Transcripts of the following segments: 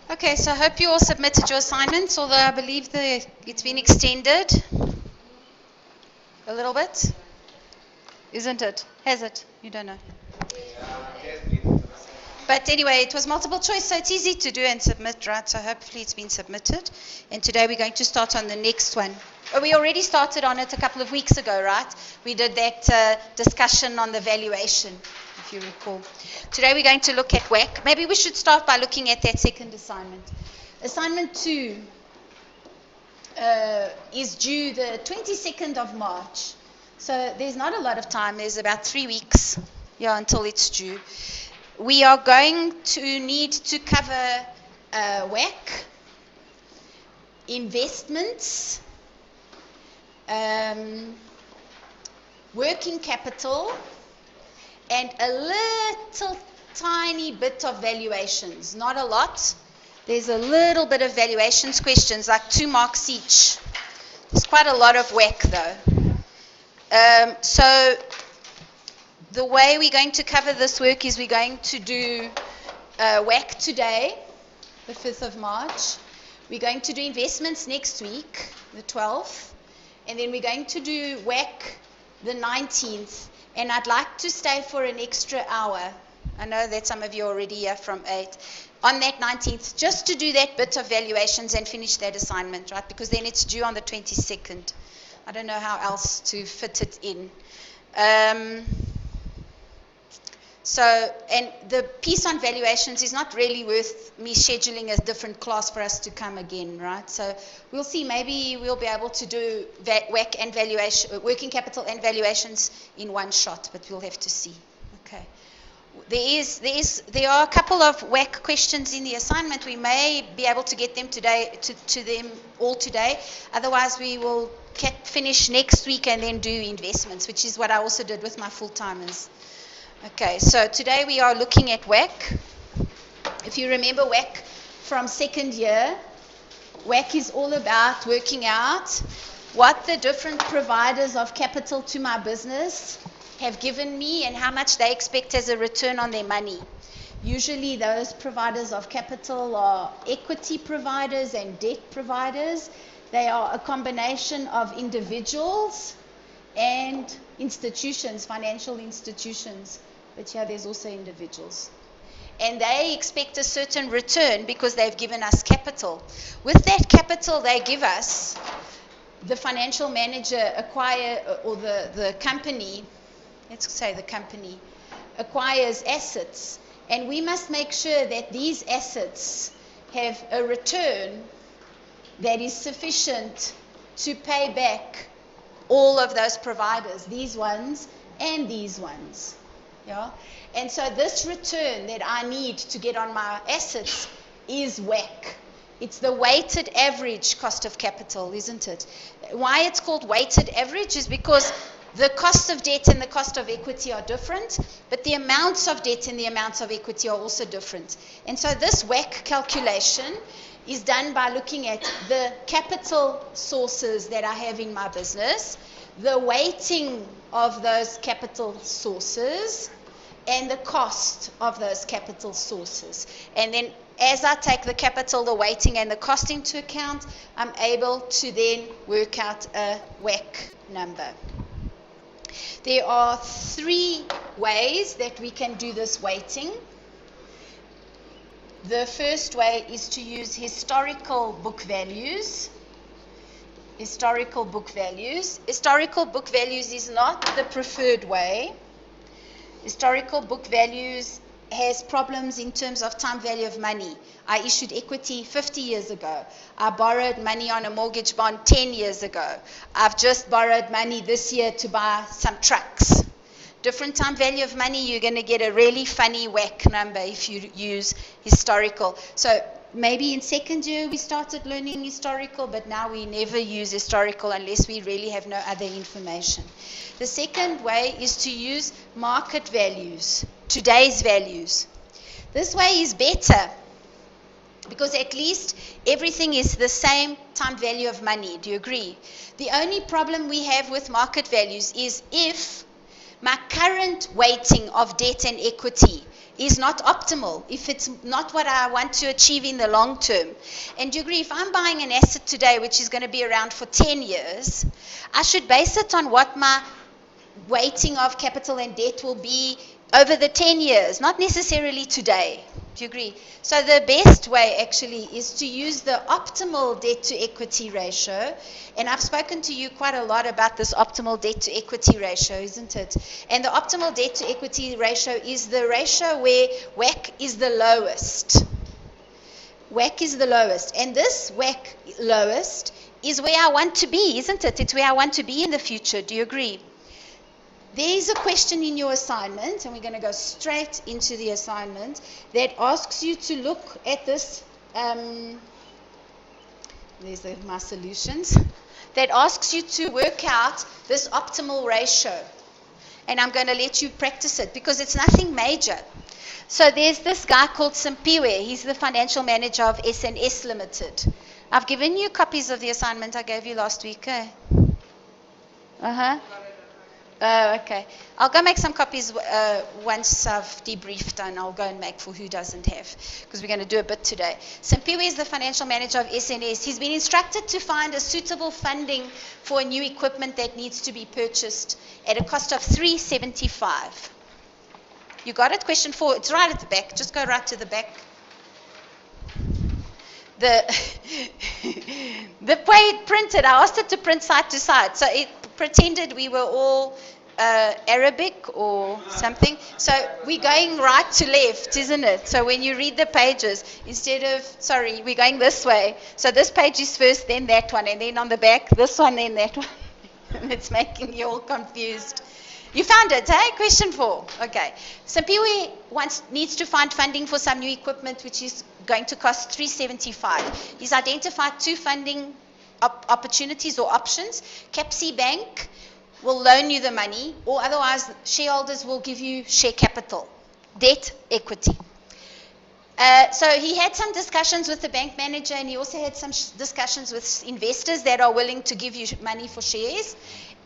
Okay, so I hope you all submitted your assignments, although I believe it's been extended a little bit. Isn't it? Has it? You don't know. But anyway, it was multiple choice, so it's easy to do and submit, right? So hopefully it's been submitted. And today we're going to start on the next one. Oh, we already started on it a couple of weeks ago, right? We did that discussion on the valuation, if you recall. Today we're going to look at WACC. Maybe we should start by looking at that second assignment. Assignment 2 is due the 22nd of March. So there's not a lot of time. There's about 3 weeks until it's due. We are going to need to cover WACC, investments, working capital, and a little tiny bit of valuations. Not a lot. There's a little bit of valuations questions, like 2 marks each. There's quite a lot of WACC though. So the way we're going to cover this work is we're going to do WACC today, the 5th of March. We're going to do investments next week, the 12th. And then we're going to do WACC the 19th. And I'd like to stay for an extra hour. I know that some of you are already here from 8. On that 19th, just to do that bit of valuations and finish that assignment, right? Because then it's due on the 22nd. I don't know how else to fit it in. And the piece on valuations is not really worth me scheduling a different class for us to come again, right? So we'll see. Maybe we'll be able to do WACC and valuation, working capital and valuations in one shot, but we'll have to see. Okay. There are a couple of WACC questions in the assignment. We may be able to get them today to them all today. Otherwise, we will finish next week and then do investments, which is what I also did with my full-timers. Okay, so today we are looking at WACC. If you remember WACC from second year, WACC is all about working out what the different providers of capital to my business have given me and how much they expect as a return on their money. Usually those providers of capital are equity providers and debt providers. They are a combination of individuals and institutions, financial institutions. But here there's also individuals. And they expect a certain return because they've given us capital. With that capital they give us, the financial manager the company, let's say the company, acquires assets. And we must make sure that these assets have a return that is sufficient to pay back all of those providers, these ones and these ones. Yeah? And so this return that I need to get on my assets is WACC. It's the weighted average cost of capital, isn't it? Why it's called weighted average is because the cost of debt and the cost of equity are different, but the amounts of debt and the amounts of equity are also different. And so this WACC calculation is done by looking at the capital sources that I have in my business, the weighting of those capital sources, and the cost of those capital sources. And then as I take the capital, the weighting, and the cost into account, I'm able to then work out a WACC number. There are 3 ways that we can do this weighting. The first way is to use historical book values. Historical book values. Historical book values is not the preferred way. Historical book values has problems in terms of time value of money. I issued equity 50 years ago. I borrowed money on a mortgage bond 10 years ago. I've just borrowed money this year to buy some trucks. Different time value of money, you're going to get a really funny WACC number if you use historical. So maybe in second year we started learning historical, but now we never use historical unless we really have no other information. The second way is to use market values, today's values. This way is better because at least everything is the same time value of money. Do you agree? The only problem we have with market values is if my current weighting of debt and equity is not optimal, if it's not what I want to achieve in the long term. And do you agree, if I'm buying an asset today which is going to be around for 10 years, I should base it on what my weighting of capital and debt will be over the 10 years, not necessarily today. Do you agree? So the best way actually is to use the optimal debt to equity ratio. And I've spoken to you quite a lot about this optimal debt to equity ratio, isn't it? And the optimal debt to equity ratio is the ratio where WACC is the lowest. WACC is the lowest. And this WACC lowest is where I want to be, isn't it? It's where I want to be in the future. Do you agree? There's a question in your assignment, and we're going to go straight into the assignment, that asks you to look at this. There's my solutions. That asks you to work out this optimal ratio. And I'm going to let you practice it because it's nothing major. So there's this guy called Simpiwe. He's the financial manager of S&S Limited. I've given you copies of the assignment I gave you last week. Eh? Oh, okay. I'll go make some copies once I've debriefed, and I'll go and make for who doesn't have, because we're going to do a bit today. Simpiwe is the financial manager of S&S. He's been instructed to find a suitable funding for a new equipment that needs to be purchased at a cost of 375. You got it? Question 4. It's right at the back. Just go right to the back. The way it printed, I asked it to print side to side. So it pretended we were all Arabic or something. So we're going right to left, isn't it? So when you read the pages, instead of, sorry, we're going this way. So this page is first, then that one, and then on the back, this one, then that one. And it's making you all confused. You found it, eh? Question 4. Okay. Simpiwe needs to find funding for some new equipment, which is going to cost 375. He's identified 2 funding opportunities or options. Capsi Bank will loan you the money, or otherwise shareholders will give you share capital, debt, equity. So he had some discussions with the bank manager, and he also had some discussions with investors that are willing to give you money for shares.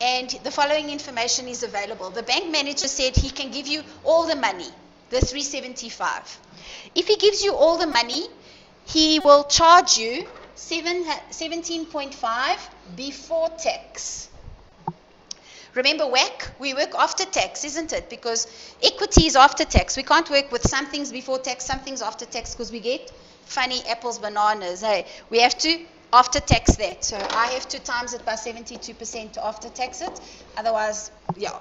And the following information is available. The bank manager said he can give you all the money, the 375. If he gives you all the money, he will charge you 17.5 before tax. Remember WACC, we work after tax, isn't it? Because equity is after tax. We can't work with some things before tax, some things after tax, because we get funny apples, bananas. Hey, we have to after tax that. So I have to times it by 72% to after tax it. Otherwise, yeah.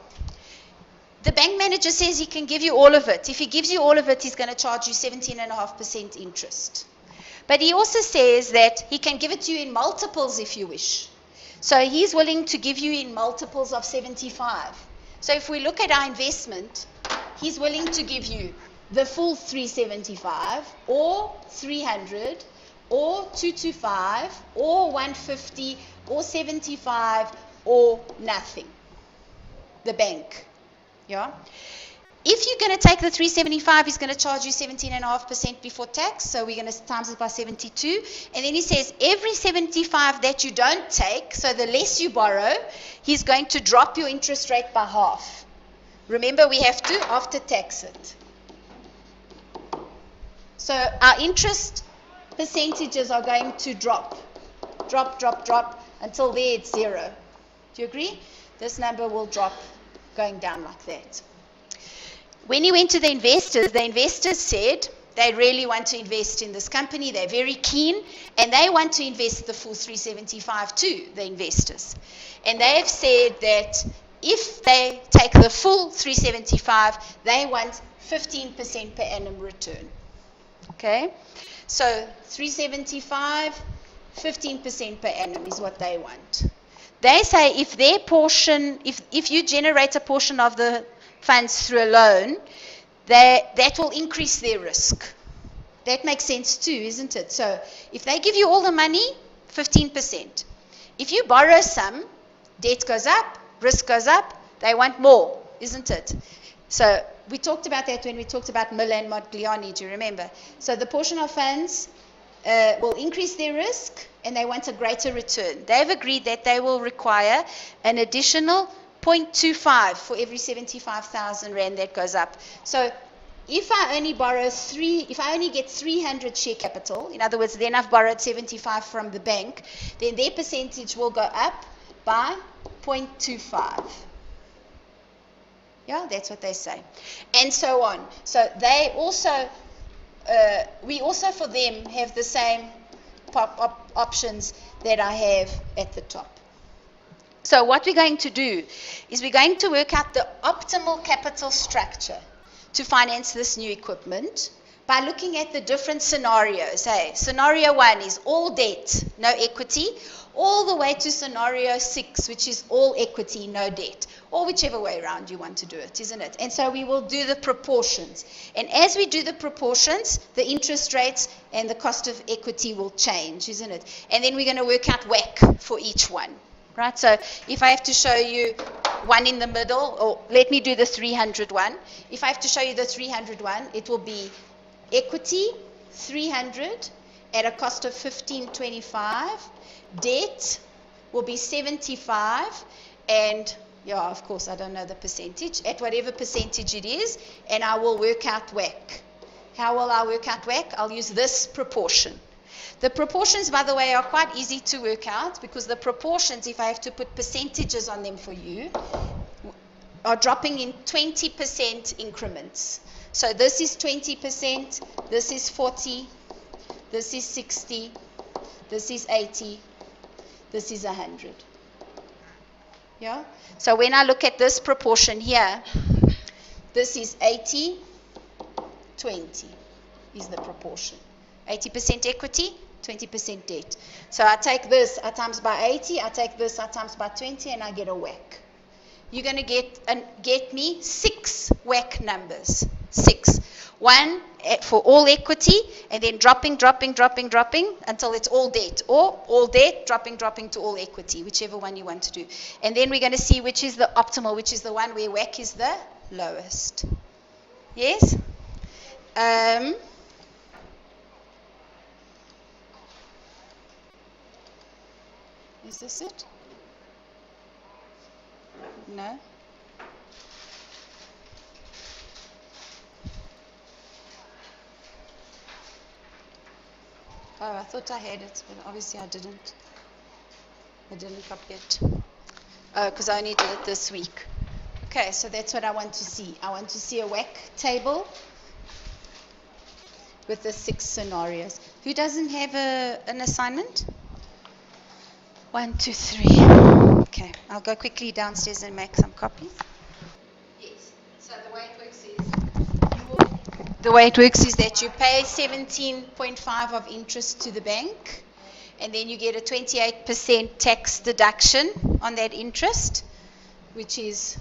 The bank manager says he can give you all of it. If he gives you all of it, he's going to charge you 17.5% interest. But he also says that he can give it to you in multiples if you wish. So he's willing to give you in multiples of 75. So if we look at our investment, he's willing to give you the full 375 or 300 or 225 or 150 or 75 or nothing. The bank. Yeah. If you're going to take the 375, he's going to charge you 17.5% before tax. So we're going to times it by 72. And then he says every 75 that you don't take, so the less you borrow, he's going to drop your interest rate by half. Remember, we have to after tax it. So our interest percentages are going to drop until there it's 0. Do you agree? This number will drop going down like that. When he went to the investors said they really want to invest in this company. They're very keen, and they want to invest the full 375 too, the investors. And they have said that if they take the full 375, they want 15% per annum return. Okay? So 375, 15% per annum is what they want. They say if their portion, if you generate a portion of the funds through a loan, that will increase their risk. That makes sense too, isn't it? So if they give you all the money, 15%. If you borrow some, debt goes up, risk goes up, they want more, isn't it? So we talked about that when we talked about Miller and Modigliani, do you remember? So the portion of funds will increase their risk, and they want a greater return. They've agreed that they will require an additional 0.25 for every 75,000 rand that goes up. So if I only get 300 share capital, in other words, then I've borrowed 75 from the bank, then their percentage will go up by 0.25. Yeah, that's what they say. And so on. So they also, we also for them have the same options that I have at the top. So what we're going to do is we're going to work out the optimal capital structure to finance this new equipment by looking at the different scenarios. Hey, scenario 1 is all debt, no equity, all the way to scenario 6, which is all equity, no debt, or whichever way around you want to do it, isn't it? And so we will do the proportions. And as we do the proportions, the interest rates and the cost of equity will change, isn't it? And then we're going to work out WACC for each one. Right, so if I have to show you one in the middle, or let me do the 300 one. If I have to show you the 300 one, it will be equity 300 at a cost of 15.25. Debt will be 75, and yeah, of course, I don't know the percentage, at whatever percentage it is, and I will work out WACC. How will I work out WACC? I'll use this proportion. The proportions, by the way, are quite easy to work out because the proportions, if I have to put percentages on them for you, are dropping in 20% increments. So this is 20%, this is 40, this is 60, this is 80, this is 100. Yeah? So when I look at this proportion here, this is 80, 20 is the proportion. 80% equity, 20% debt. So I take this, I times by 80, I take this, I times by 20, and I get a WACC. You're going to get me 6 WACC numbers. 6. One for all equity, and then dropping until it's all debt, or all debt, dropping to all equity, whichever one you want to do. And then we're going to see which is the optimal, which is the one where WACC is the lowest. Yes? Is this it? No? Oh, I thought I had it, but obviously I didn't. I didn't copy it. Oh, because I only did it this week. Okay, so that's what I want to see. I want to see a WACC table with the 6 scenarios. Who doesn't have an assignment? 1, 2, 3. Okay, I'll go quickly downstairs and make some copies. Yes. So the way it works is that you pay 17.5 of interest to the bank, and then you get a 28% tax deduction on that interest, which is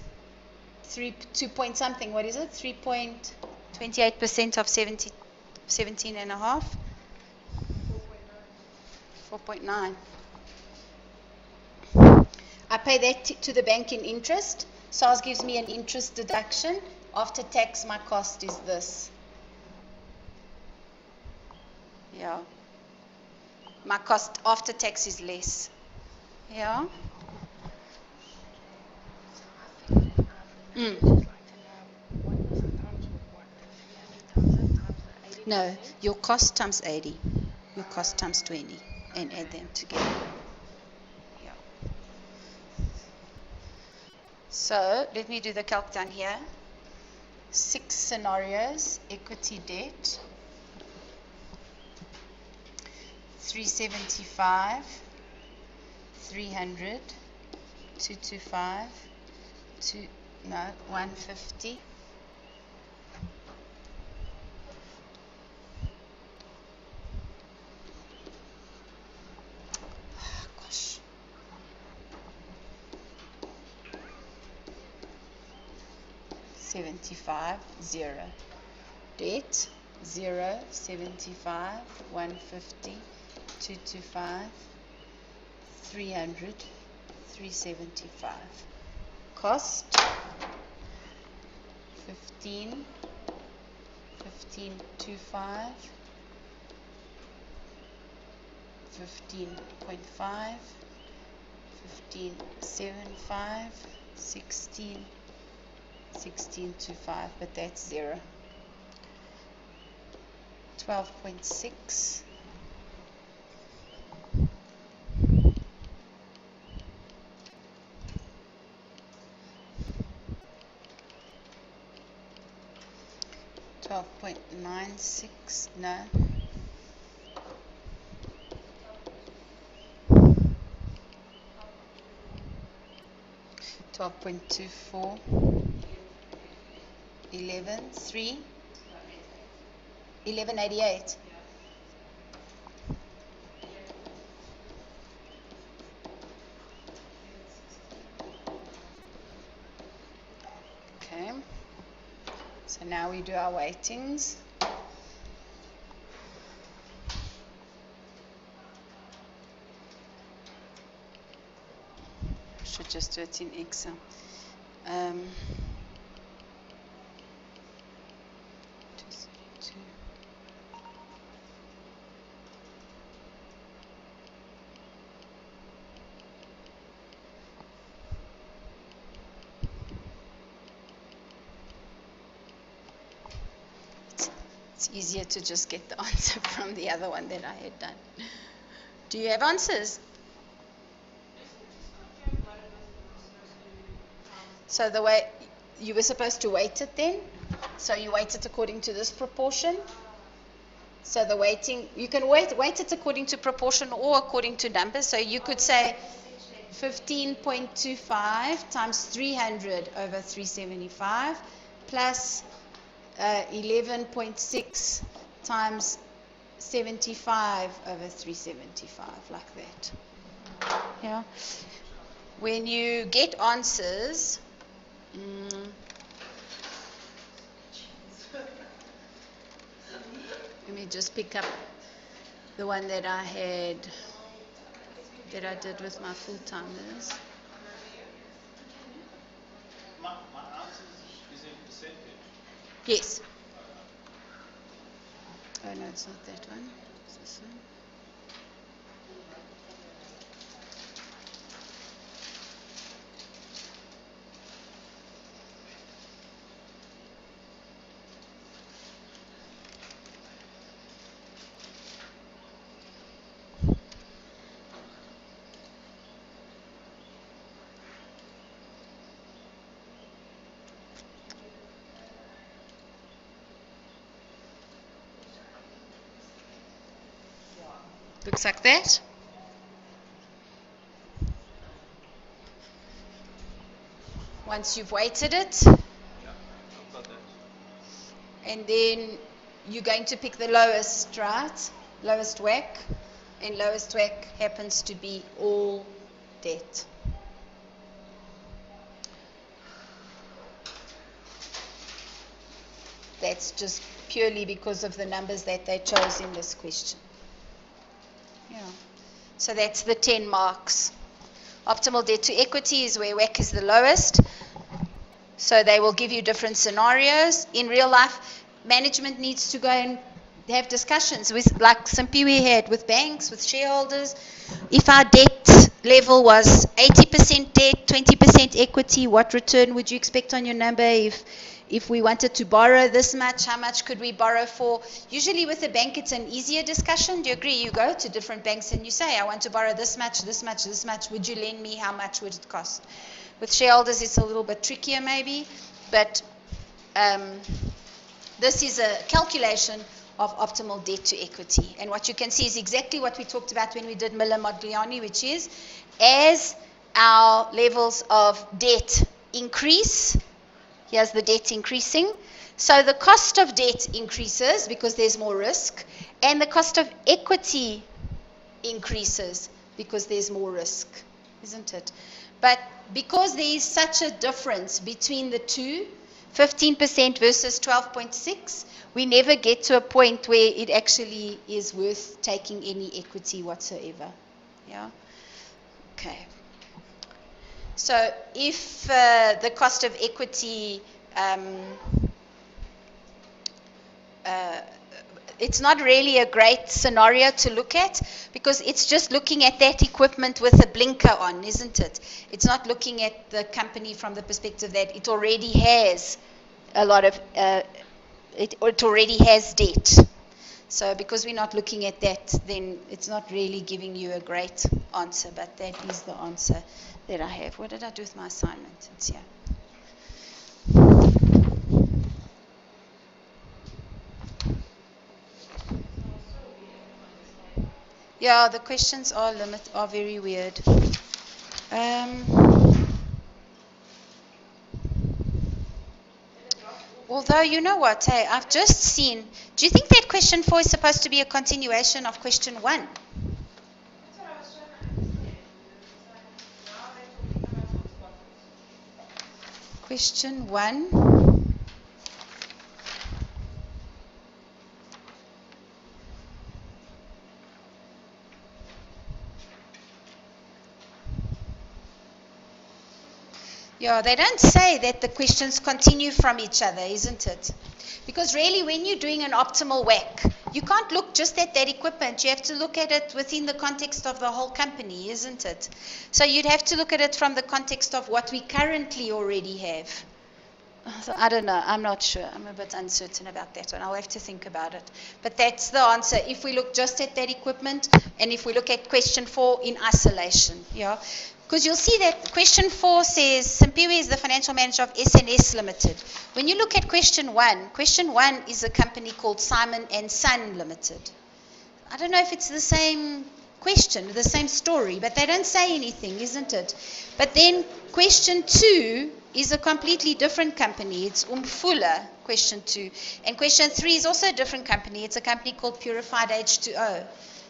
2 point something. What is it? 3.28% of 17 and a half. 4.9. I pay that to the bank in interest. SARS gives me an interest deduction. After tax, my cost is this. Yeah. My cost after tax is less. Yeah. No, your cost times 80. Your cost times 20. And add them together. So let me do the calc down here. 6 scenarios, equity debt, 375, 300, 225, 150. Gosh. 75, 0. Debt, 0, 75, 150, 225, 300, 375. Cost, 15, 15.25, 15.5, 15.75, 16, 16 to 5, but that's 0. 12.6. 12.96, no. 12.24, 11.3, 11.88. Okay, so now we do our weightings. Should just do it in Excel. Two. It's easier to just get the answer from the other one that I had done. Do you have answers? So the way you were supposed to weight it then, so you weight it according to this proportion. So the weighting, you can weight it according to proportion or according to numbers. So you could say 15.25 times 300 over 375 plus 11.6 times 75 over 375, like that. Yeah. When you get answers, let me just pick up the one that I did with my full-timers. My answer is in percentage. Yes. Oh no, it's not that one. It's this one. Looks like that. Once you've weighted it, and then you're going to pick the lowest, right? Lowest WACC, and lowest WACC happens to be all debt. That's just purely because of the numbers that they chose in this question. Yeah. So that's the 10 marks. Optimal debt to equity is where WACC is the lowest. So they will give you different scenarios. In real life, management needs to go and have discussions with, like simply we had with banks, with shareholders. If our debt level was 80% debt, 20% equity, what return would you expect on your number? If we wanted to borrow this much, how much could we borrow for? Usually with a bank, it's an easier discussion. Do you agree? You go to different banks and you say, I want to borrow this much, this much, this much. Would you lend me? How much would it cost? With shareholders, it's a little bit trickier maybe. But this is a calculation of optimal debt to equity. And what you can see is exactly what we talked about when we did Miller-Modigliani, which is as our levels of debt increase, here's the debt increasing. So the cost of debt increases because there's more risk, and the cost of equity increases because there's more risk, isn't it? But because there is such a difference between the two, 15% versus 12.6, we never get to a point where it actually is worth taking any equity whatsoever. Yeah? Okay. So if the cost of it's not really a great scenario to look at because it's just looking at that equipment with a blinker on, isn't it? It's not looking at the company from the perspective that it already has a lot of, it already has debt. So because we're not looking at that, then it's not really giving you a great answer, but that is the answer that I have. What did I do with my assignment? It's here. Yeah, the questions are very weird. Although, you know what, hey, I've just seen, do you think that question 4 is supposed to be a continuation of question 1? Question 1. Yeah, they don't say that the questions continue from each other, isn't it? Because really, when you're doing an optimal WACC, you can't look just at that equipment. You have to look at it within the context of the whole company, isn't it? So you'd have to look at it from the context of what we currently already have. So I don't know. I'm not sure. I'm a bit uncertain about that one. I'll have to think about it. But that's the answer. If we look just at that equipment, and if we look at question 4 in isolation, yeah. Because you'll see that question 4 says, Simpiwe is the financial manager of SNS Limited. When you look at question 1 is a company called Simon and Son Limited. I don't know if it's the same question, the same story, but they don't say anything, isn't it? But then question 2 is a completely different company. It's Umfula, question 2. And question 3 is also a different company. It's a company called Purified H2O.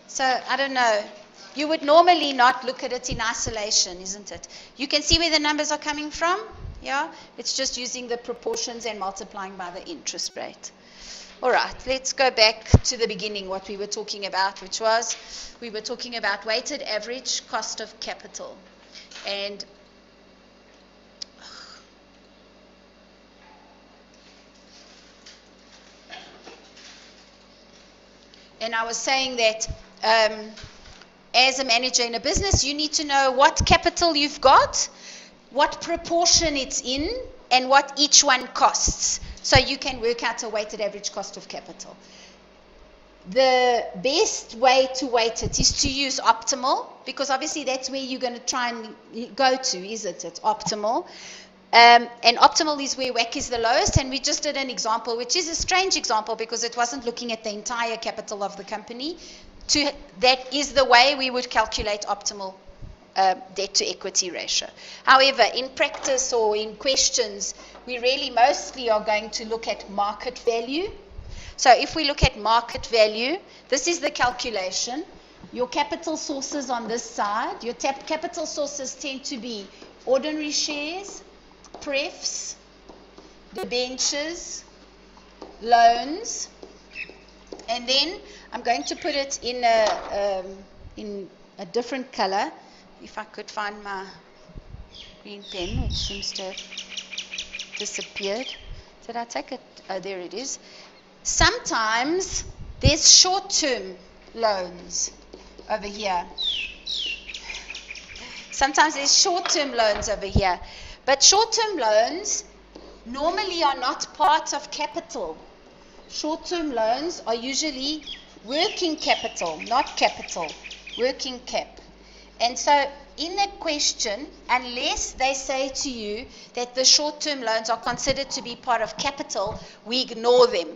So I don't know. You would normally not look at it in isolation, isn't it? You can see where the numbers are coming from. Yeah, it's just using the proportions and multiplying by the interest rate. All right, let's go back to the beginning, what we were talking about, which was we were talking about weighted average cost of capital. And I was saying that as a manager in a business, you need to know what capital you've got, what proportion it's in, and what each one costs. So you can work out a weighted average cost of capital. The best way to weight it is to use optimal, because obviously that's where you're going to try and go to, isn't it? Optimal. And optimal is where WACC is the lowest, and we just did an example, which is a strange example because it wasn't looking at the entire capital of the company. That is the way we would calculate optimal debt to equity ratio. However, in practice or in questions, we really mostly are going to look at market value. So if we look at market value, this is the calculation. Your capital sources on this side, your capital sources tend to be ordinary shares, prefs, debentures, loans, and then I'm going to put it in a different color. If I could find my green pen, which seems to have disappeared. Did I take it? Oh, there it is. Sometimes there's short-term loans over here. Sometimes there's short-term loans over here. But short-term loans normally are not part of capital. Short-term loans are usually working capital, not capital, working cap. And so in a question, unless they say to you that the short-term loans are considered to be part of capital, we ignore them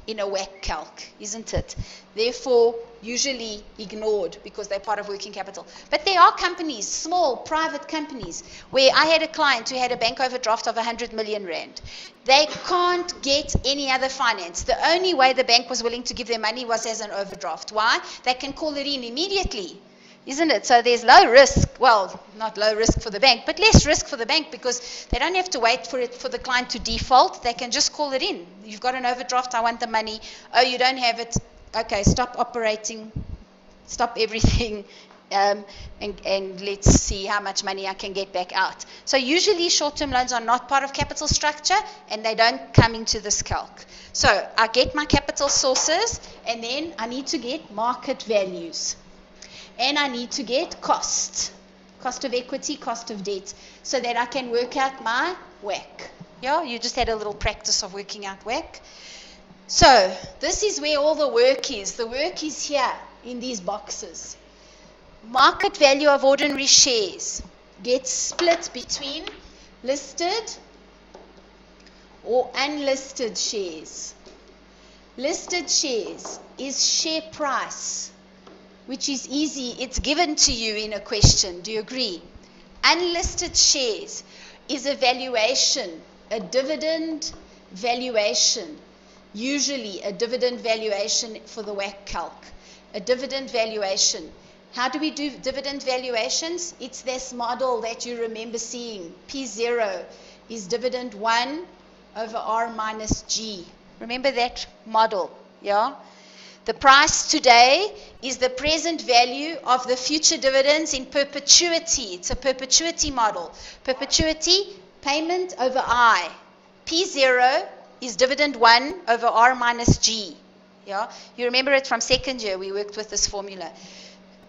in a WACC calc, isn't it? Therefore, usually ignored because they're part of working capital. But there are companies, small private companies, where I had a client who had a bank overdraft of 100 million rand. They can't get any other finance. The only way the bank was willing to give them money was as an overdraft. Why? They can call it in immediately, isn't it? So there's low risk. Well, not low risk for the bank, but less risk for the bank because they don't have to wait for the client to default. They can just call it in. You've got an overdraft. I want the money. Oh, you don't have it. Okay, stop operating. Stop everything. and let's see how much money I can get back out. So usually short-term loans are not part of capital structure, and they don't come into this calc. So I get my capital sources, and then I need to get market values. And I need to get cost of equity, cost of debt, so that I can work out my WACC. Yeah, you just had a little practice of working out WACC. So this is where all the work is. The work is here in these boxes. Market value of ordinary shares gets split between listed or unlisted shares. Listed shares is share price, which is easy. It's given to you in a question. Do you agree? Unlisted shares is a valuation, a dividend valuation. Usually a dividend valuation for the WACC calc. A dividend valuation. How do we do dividend valuations? It's this model that you remember seeing. P0 is dividend 1 over R minus G. Remember that model, yeah? The price today is the present value of the future dividends in perpetuity. It's a perpetuity model. Perpetuity, payment over I. P0 is dividend 1 over R minus G. Yeah? You remember it from second year. We worked with this formula.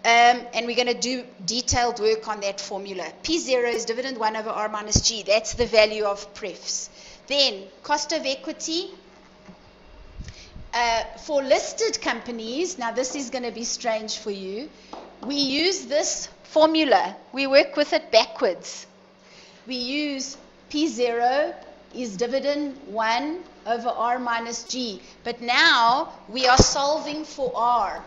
And we're going to do detailed work on that formula. P0 is dividend 1 over R minus G. That's the value of prefs. Then, cost of equity. For listed companies, now this is going to be strange for you, we use this formula. We work with it backwards. We use P0 is dividend 1 over R minus G. But now we are solving for R,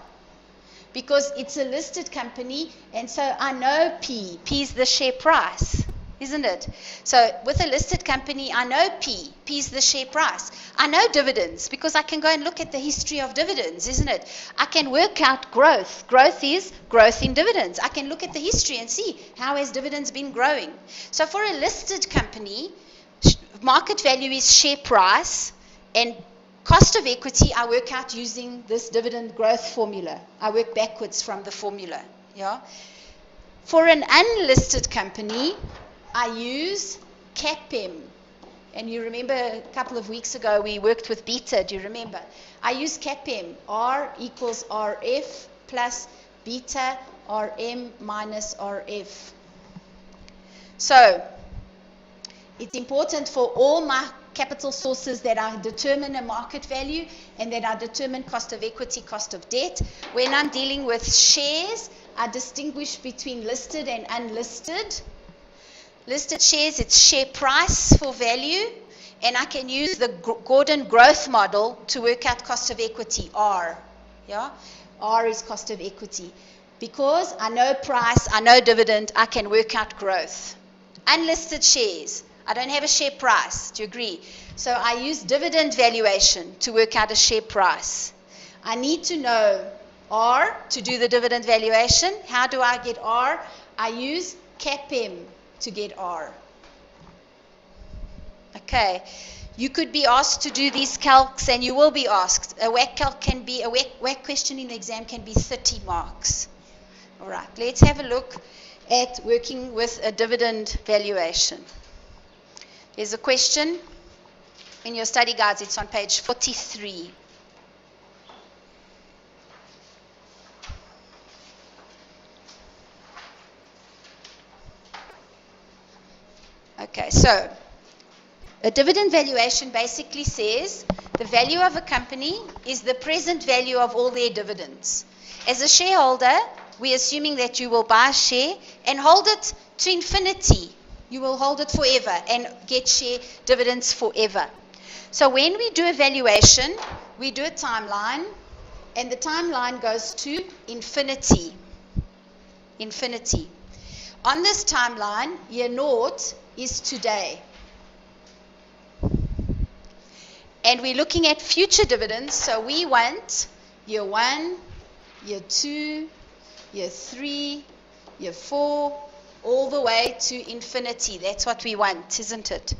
because it's a listed company, and so I know P. P is the share price, isn't it? So with a listed company, I know P. P is the share price. I know dividends, because I can go and look at the history of dividends, isn't it? I can work out growth. Growth is growth in dividends. I can look at the history and see how has dividends been growing. So for a listed company, market value is share price, and cost of equity I work out using this dividend growth formula. I work backwards from the formula. Yeah. For an unlisted company, I use CAPM. And you remember a couple of weeks ago we worked with beta, do you remember? I use CAPM. R equals RF plus beta RM minus RF. So it's important for all my capital sources that I determine a market value and that I determine cost of equity, cost of debt. When I'm dealing with shares, I distinguish between listed and unlisted. Listed shares, it's share price for value, and I can use the Gordon growth model to work out cost of equity, R. Yeah? R is cost of equity. Because I know price, I know dividend, I can work out growth. Unlisted shares, I don't have a share price. Do you agree? So I use dividend valuation to work out a share price. I need to know R to do the dividend valuation. How do I get R? I use CAPM to get R. Okay. You could be asked to do these calcs, and you will be asked. A WACC calc can be, a WACC question in the exam can be 30 marks. All right. Let's have a look at working with a dividend valuation. There's a question in your study guides. It's on page 43. Okay, so a dividend valuation basically says the value of a company is the present value of all their dividends. As a shareholder, we're assuming that you will buy a share and hold it to infinity. You will hold it forever and get share dividends forever. So when we do a valuation, we do a timeline, and the timeline goes to infinity. Infinity. On this timeline, year naught is today. And we're looking at future dividends, so we want year 1, year 2, year 3, year 4, all the way to infinity. That's what we want, isn't it?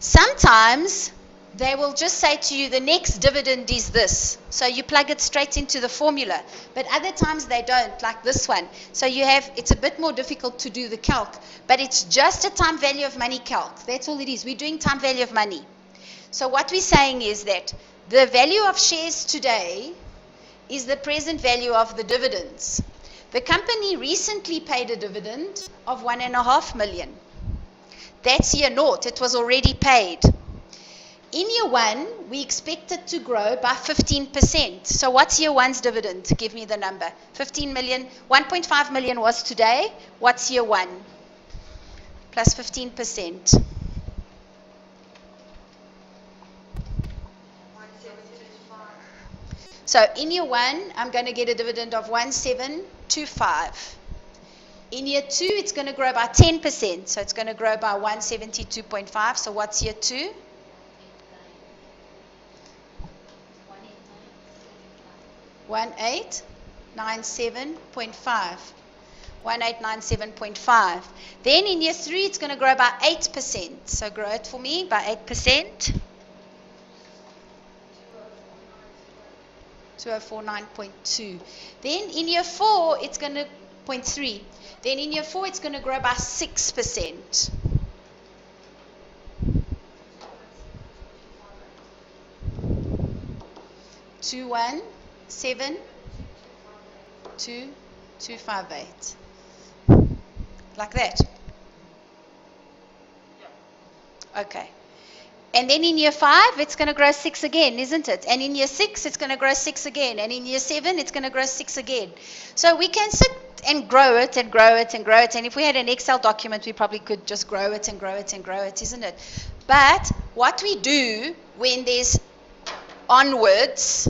Sometimes they will just say to you, the next dividend is this. So you plug it straight into the formula. But other times they don't, like this one. So you have, it's a bit more difficult to do the calc. But it's just a time value of money calc. That's all it is. We're doing time value of money. So what we're saying is that the value of shares today is the present value of the dividends. The company recently paid a dividend of 1.5 million. That's year naught. It was already paid. In year one, we expect it to grow by 15%. So what's year one's dividend? Give me the number. 15 million. 1.5 million was today. What's year one? Plus 15%. So in year one, I'm going to get a dividend of 1725. In year two, it's going to grow by 10%. So it's going to grow by 172.5. So what's year two? 1897.5. 1897.5. Then in year three, it's going to grow by 8%. So grow it for me by 8%. 2049.2. Then in year four, it's going to 0.3. Then in year four, it's going to grow by 6%. Two one 72258. Like that. Okay. And then in year 5, it's going to grow 6 again, isn't it? And in year 6, it's going to grow 6 again. And in year 7, it's going to grow 6 again. So we can sit and grow it and grow it and grow it. And if we had an Excel document, we probably could just grow it and grow it and grow it, isn't it? But what we do when there's onwards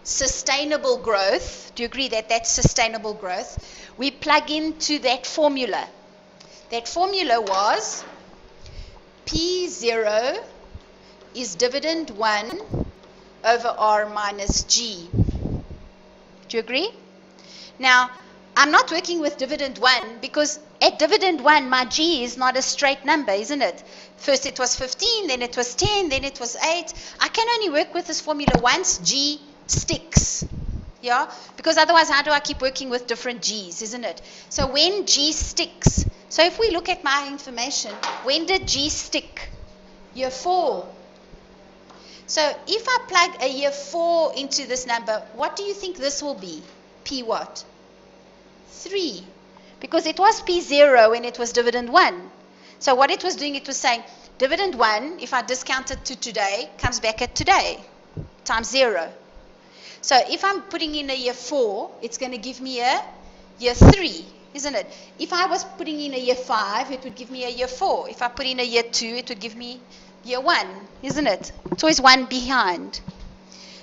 sustainable growth, do you agree that that's sustainable growth? We plug into that formula. That formula was P0 is dividend 1 over R minus G. Do you agree? Now, I'm not working with dividend 1 because at dividend 1, my G is not a straight number, isn't it? First it was 15, then it was 10, then it was 8. I can only work with this formula once G sticks. Yeah? Because otherwise, how do I keep working with different G's, isn't it? So when G sticks, so if we look at my information, when did G stick? Year 4. So if I plug a year 4 into this number, what do you think this will be? P what? 3. Because it was P0 when it was dividend 1. So what it was doing, it was saying, dividend 1, if I discount it to today, comes back at today, times 0. So if I'm putting in a year 4, it's going to give me a year 3, isn't it? If I was putting in a year 5, it would give me a year 4. If I put in a year 2, it would give me year 1, isn't it? It's always one behind.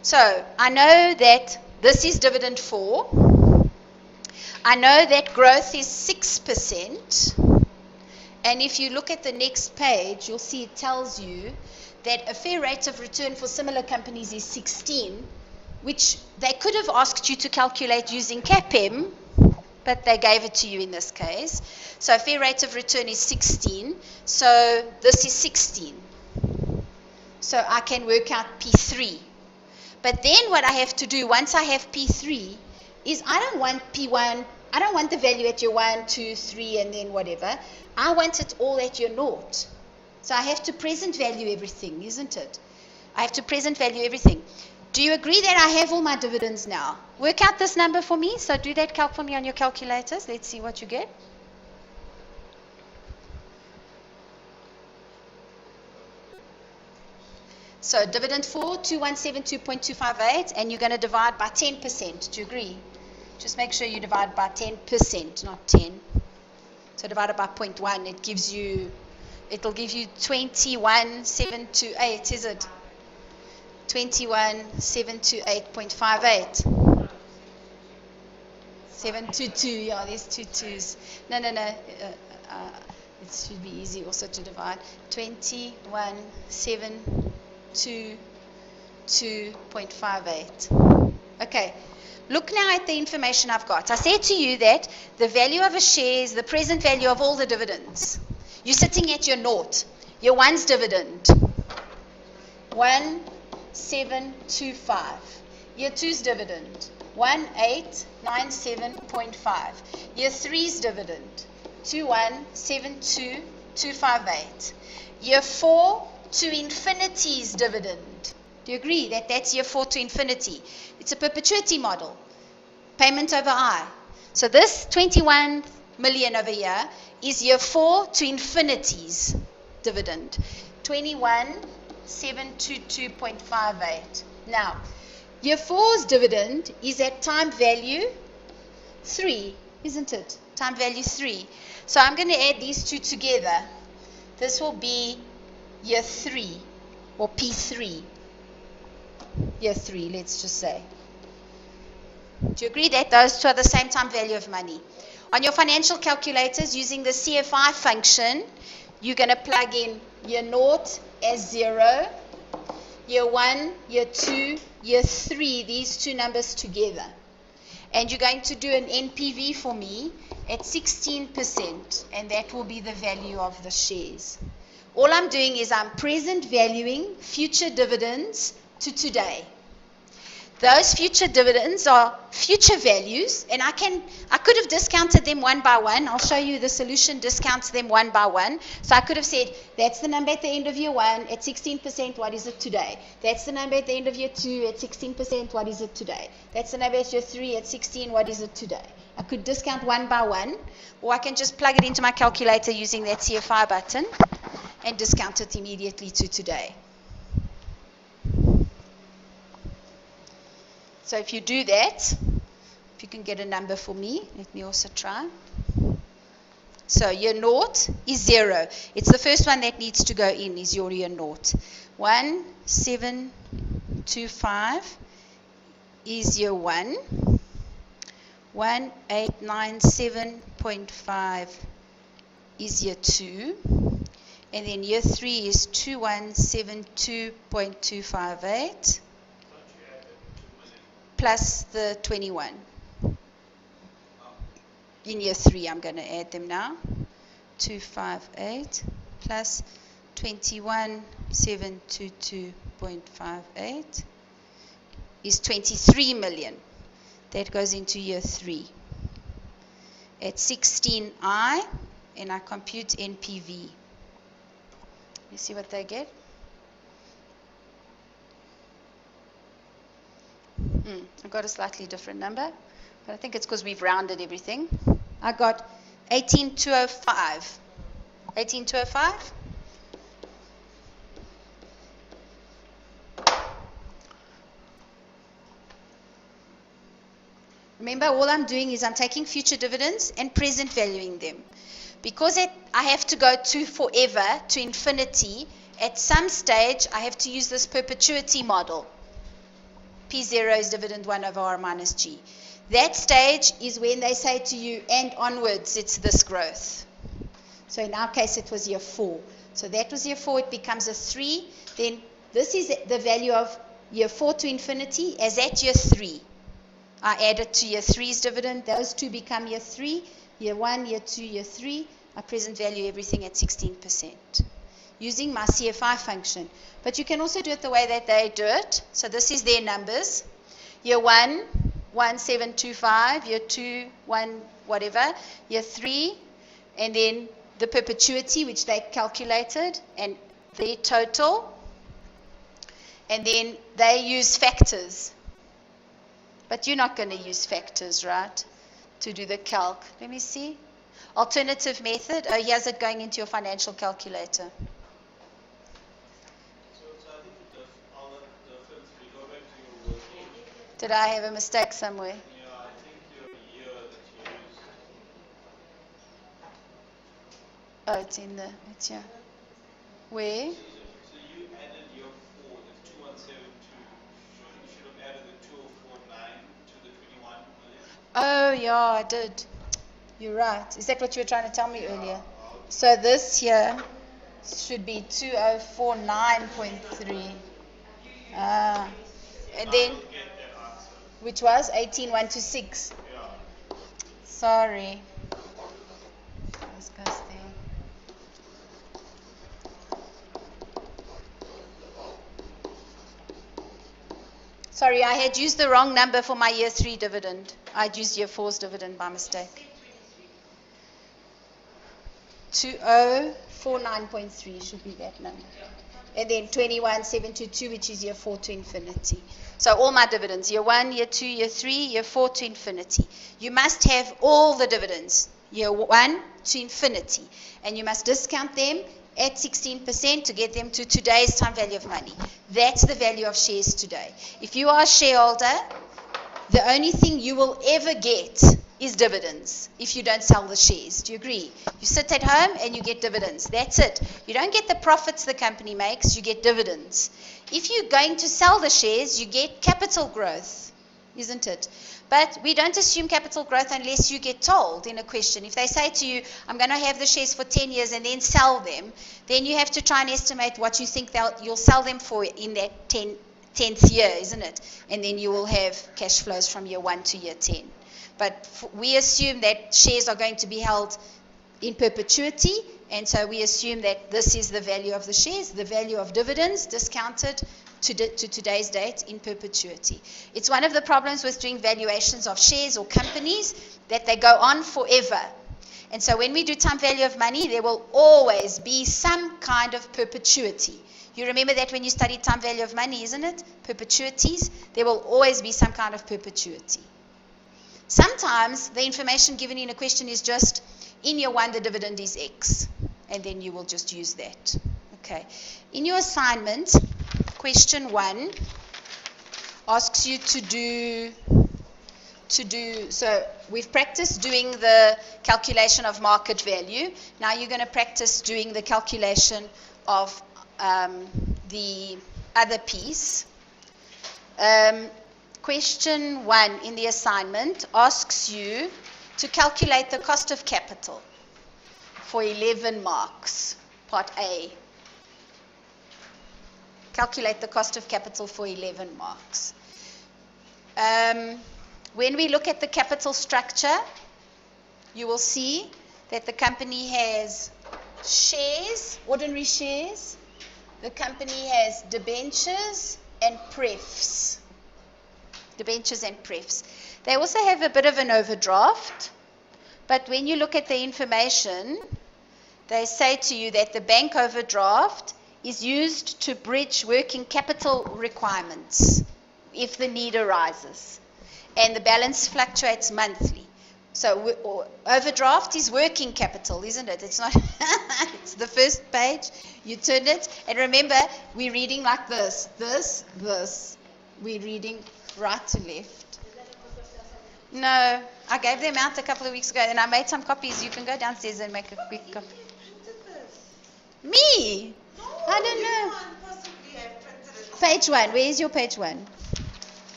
So I know that this is dividend 4. I know that growth is 6%. And if you look at the next page, you'll see it tells you that a fair rate of return for similar companies is 16, which they could have asked you to calculate using CAPM, but they gave it to you in this case. So fair rate of return is 16. So this is 16. So I can work out P3. But then what I have to do once I have P3 is I don't want P1, I don't want the value at year 1, 2, 3, and then whatever. I want it all at year naught. So I have to present value everything, isn't it? I have to present value everything. Do you agree that I have all my dividends now? Work out this number for me. So do that calc for me on your calculators. Let's see what you get. So dividend 4, 2172.258, and you're going to divide by 10%. Do you agree? Just make sure you divide by 10%, not 10. So divided by 0.1, it'll give you 21,728, is it? 21,728.58. 722, yeah, there's two twos. No. It should be easy also to divide. 21,722.58. Okay. Look now at the information I've got. I said to you that the value of a share is the present value of all the dividends. You're sitting at your naught. Your one's dividend 1725. Year 2's dividend, 1897.5. Year 3's dividend, 2172258. Year 4 to infinity's dividend. Do you agree that that's year 4 to infinity? It's a perpetuity model. Payment over I. So this 21 million over here is year 4 to infinity's dividend. 21722.58. Now, year 4's dividend is at time value 3, isn't it? Time value 3. So I'm going to add these two together. This will be year 3, or P3. Year 3, let's just say. Do you agree that those two are the same time value of money? On your financial calculators, using the CFI function, you're going to plug in year 0 as 0, year 1, year 2, year 3, these two numbers together. And you're going to do an NPV for me at 16%, and that will be the value of the shares. All I'm doing is I'm present valuing future dividends to today. Those future dividends are future values, and I could have discounted them one by one. I'll show you the solution discounts them one by one. So I could have said, that's the number at the end of year 1 at 16%, what is it today? That's the number at the end of year 2 at 16%, what is it today? That's the number at year 3 at 16, what is it today? I could discount one by one, or I can just plug it into my calculator using that CFI button and discount it immediately to today. So if you do that, if you can get a number for me, let me also try. So year 0 is 0. It's the first one that needs to go in, is your year 0. 1725 is year 1. 1897.5 is year 2. And then year 3 is 2172.258. Plus the 21. In year 3, I'm going to add them now. 258 plus 21722.58 is 23 million. That goes into year 3. At 16I, and I compute NPV. You see what they get? I got a slightly different number, but I think it's because we've rounded everything. I got 18205. 18205? Remember, all I'm doing is I'm taking future dividends and present valuing them. Because I have to go to forever, to infinity, at some stage I have to use this perpetuity model. P0 is dividend 1 over R minus G. That stage is when they say to you, and onwards, it's this growth. So in our case, it was year 4. So that was year 4, it becomes a 3. Then this is the value of year 4 to infinity as at year 3. I add it to year 3's dividend. Those two become year 3, year 1, year 2, year 3. I present value everything at 16%. Using my CFI function. But you can also do it the way that they do it. So this is their numbers. Year 1, 1725. Year 2, 1, whatever. Year 3, and then the perpetuity, which they calculated, and their total. And then they use factors. But you're not going to use factors, right, to do the calc. Let me see. Alternative method. Oh, here's it going into your financial calculator. Did I have a mistake somewhere? Yeah, I think your year that you used. Oh, it's in the, it's here. Where? So you added your 4, the 2172. You should have added the 2049 to the 21 million. Oh, yeah, I did. You're right. Is that what you were trying to tell me earlier? So this here should be 2049.3. And then, which was 18126. Yeah. Sorry. This goes there. Sorry, I had used the wrong number for my year 3 dividend. I'd used year 4's dividend by mistake. 2049.3 should be that number. And then 21722, which is year 4 to infinity. So all my dividends, year 1, year 2, year 3, year 4 to infinity. You must have all the dividends, year 1 to infinity. And you must discount them at 16% to get them to today's time value of money. That's the value of shares today. If you are a shareholder, the only thing you will ever get is dividends if you don't sell the shares. Do you agree? You sit at home and you get dividends. That's it. You don't get the profits the company makes, you get dividends. If you're going to sell the shares, you get capital growth, isn't it? But we don't assume capital growth unless you get told in a question. If they say to you, I'm going to have the shares for 10 years and then sell them, then you have to try and estimate what you think you'll sell them for in that 10th year, isn't it? And then you will have cash flows from year 1 to year 10. But we assume that shares are going to be held in perpetuity, and so we assume that this is the value of the shares, the value of dividends discounted to today's date in perpetuity. It's one of the problems with doing valuations of shares or companies, that they go on forever. And so when we do time value of money, there will always be some kind of perpetuity. You remember that when you studied time value of money, isn't it? Perpetuities. There will always be some kind of perpetuity. Sometimes the information given in a question is just, in year 1 the dividend is X, and then you will just use that. Okay. In your assignment, question 1 asks you to do, so we've practiced doing the calculation of market value. Now you're going to practice doing the calculation of the other piece. Question 1 in the assignment asks you to calculate the cost of capital for 11 marks, part A. Calculate the cost of capital for 11 marks. When we look at the capital structure, you will see that the company has shares, ordinary shares. The company has debentures and prefs. Debentures and prefs. They also have a bit of an overdraft, but when you look at the information, they say to you that the bank overdraft is used to bridge working capital requirements if the need arises, and the balance fluctuates monthly. So overdraft is working capital, isn't it? It's not. It's the first page. You turn it, and remember, we're reading like this. We're reading right to left. No, I gave them out a couple of weeks ago, and I made some copies. You can go downstairs and make a quick copy. Me? I don't know. Page 1. Where is your page 1?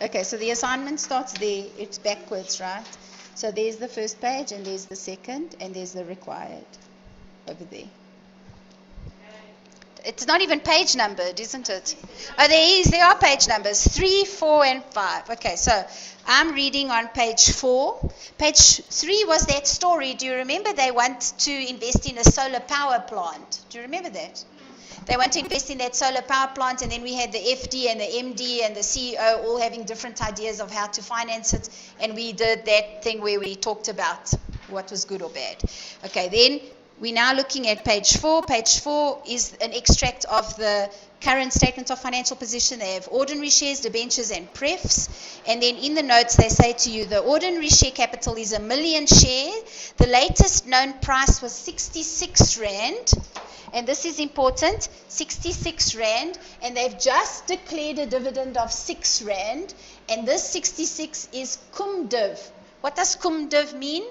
Okay, so the assignment starts there. It's backwards, right? So there's the first page, and there's the second, and there's the required over there. It's not even page numbered, isn't it? Oh, there are page numbers, 3, 4, and 5. Okay, so I'm reading on page 4. Page 3 was that story. Do you remember they want to invest in a solar power plant? Do you remember that? They want to invest in that solar power plant, and then we had the FD and the MD and the CEO all having different ideas of how to finance it, and we did that thing where we talked about what was good or bad. Okay, then we're now looking at page 4. Page 4 is an extract of the current statement of financial position. They have ordinary shares, debentures, and prefs. And then in the notes, they say to you, the ordinary share capital is 1 million shares. The latest known price was 66 Rand. And this is important, 66 Rand. And they've just declared a dividend of 6 Rand. And this 66 is cumdiv. What does cumdiv mean?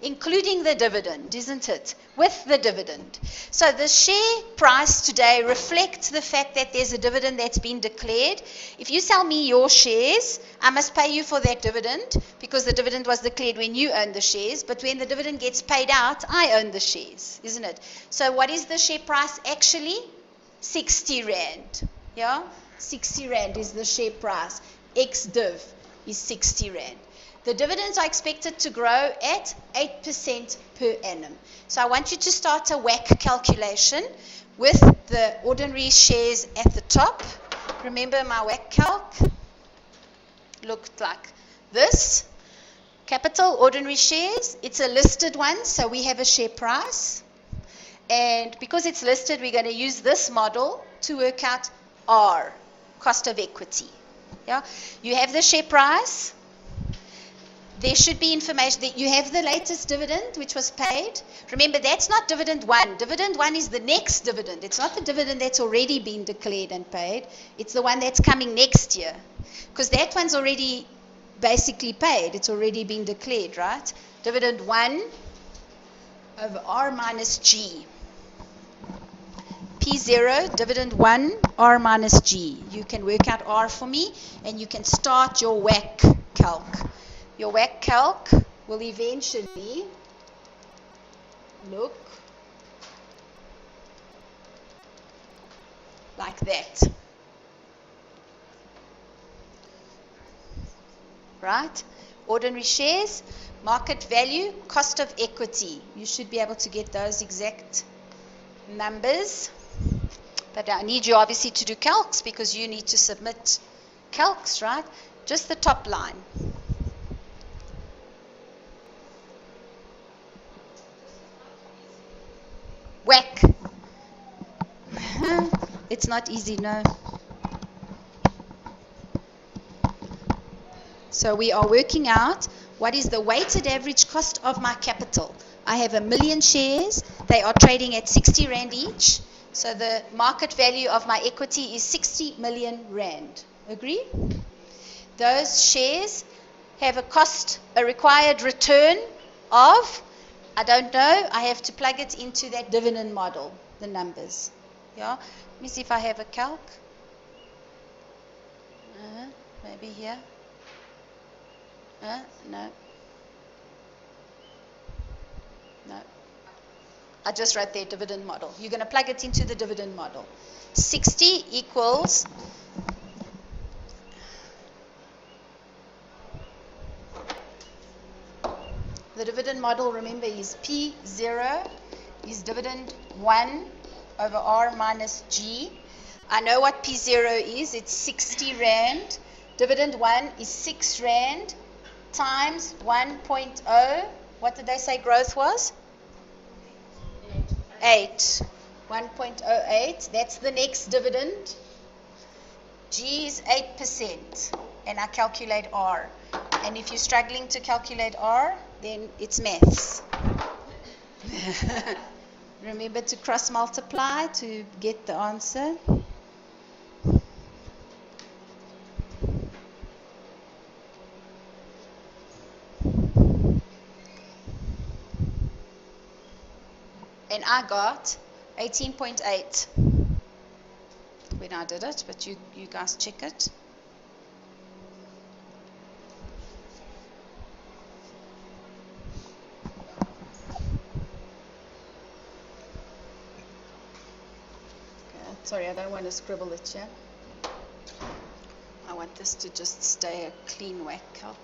Including the dividend, isn't it? With the dividend. So the share price today reflects the fact that there's a dividend that's been declared. If you sell me your shares, I must pay you for that dividend because the dividend was declared when you own the shares. But when the dividend gets paid out, I own the shares, isn't it? So what is the share price actually? 60 Rand. Yeah? 60 Rand is the share price. Ex-div is 60 Rand. The dividends are expected to grow at 8% per annum. So I want you to start a WACC calculation with the ordinary shares at the top Remember my WACC calc looked like this. Capital ordinary shares, it's a listed one, so we have a share price. And because it's listed, we're going to use this model to work out R, cost of equity. Yeah, you have the share price. There should be information that you have the latest dividend which was paid. Remember, that's not dividend one. Dividend one is the next dividend. It's not the dividend that's already been declared and paid. It's the one that's coming next year. Because that one's already basically paid. It's already been declared, right? Dividend 1 over R minus G. P0, dividend 1, R minus G. You can work out R for me, and you can start your WACC calc. Your WACC calc will eventually look like that. Right? Ordinary shares, market value, cost of equity. You should be able to get those exact numbers. But I need you obviously to do calcs because you need to submit calcs, right? Just the top line. WACC. It's not easy, no. So we are working out what is the weighted average cost of my capital. I have 1 million shares. They are trading at 60 Rand each. So the market value of my equity is 60 million Rand. Agree? Those shares have a required return of, I don't know, I have to plug it into that dividend model, the numbers. Yeah. Let me see if I have a calc. Maybe here. No. No. I just wrote their dividend model. You're going to plug it into the dividend model. 60 equals the dividend model, remember, is P0 is dividend 1 over R minus G. I know what P0 is. It's 60 Rand. Dividend 1 is 6 Rand times 1.0. What did they say growth was? 8. 1.08. That's the next dividend. G is 8%. And I calculate R. And if you're struggling to calculate R, then it's maths. Remember to cross multiply to get the answer. And I got 18.8 when I did it, but you guys check it. Sorry, I don't want to scribble it here. I want this to just stay a clean WACC calc.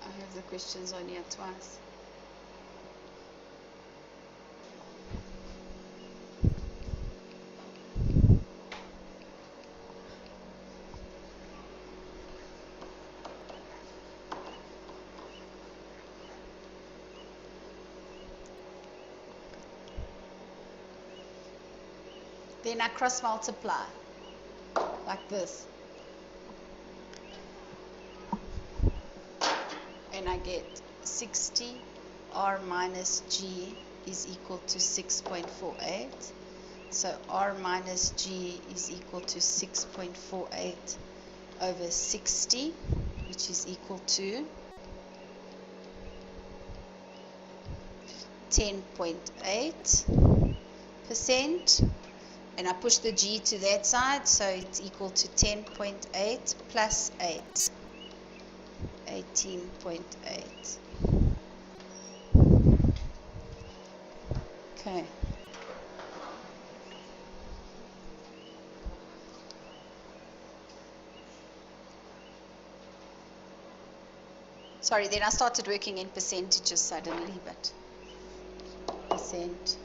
I have the questions on here twice. Then I cross multiply like this. And I get 60 R minus G is equal to 6.48. So R minus G is equal to 6.48 over 60, which is equal to 10.8%. And I push the G to that side, so it's equal to 10.8 plus 8. 18.8. Okay. Sorry, then I started working in percentages suddenly, but percent.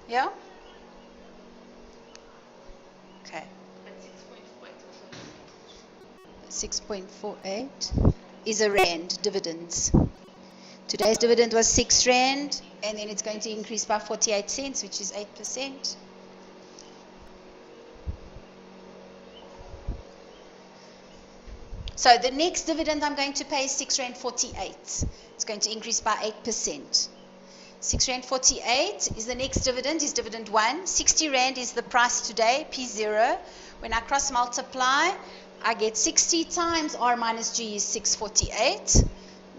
Yeah? Okay. 6.48 is a rand dividends. Today's dividend was 6 rand, and then it's going to increase by 48 cents, which is 8%. So the next dividend I'm going to pay is 6 rand 48. It's going to increase by 8%. 6 rand 48 is the next dividend, is dividend 1. 60 rand is the price today, P0. When I cross multiply, I get 60 times R minus G is 648.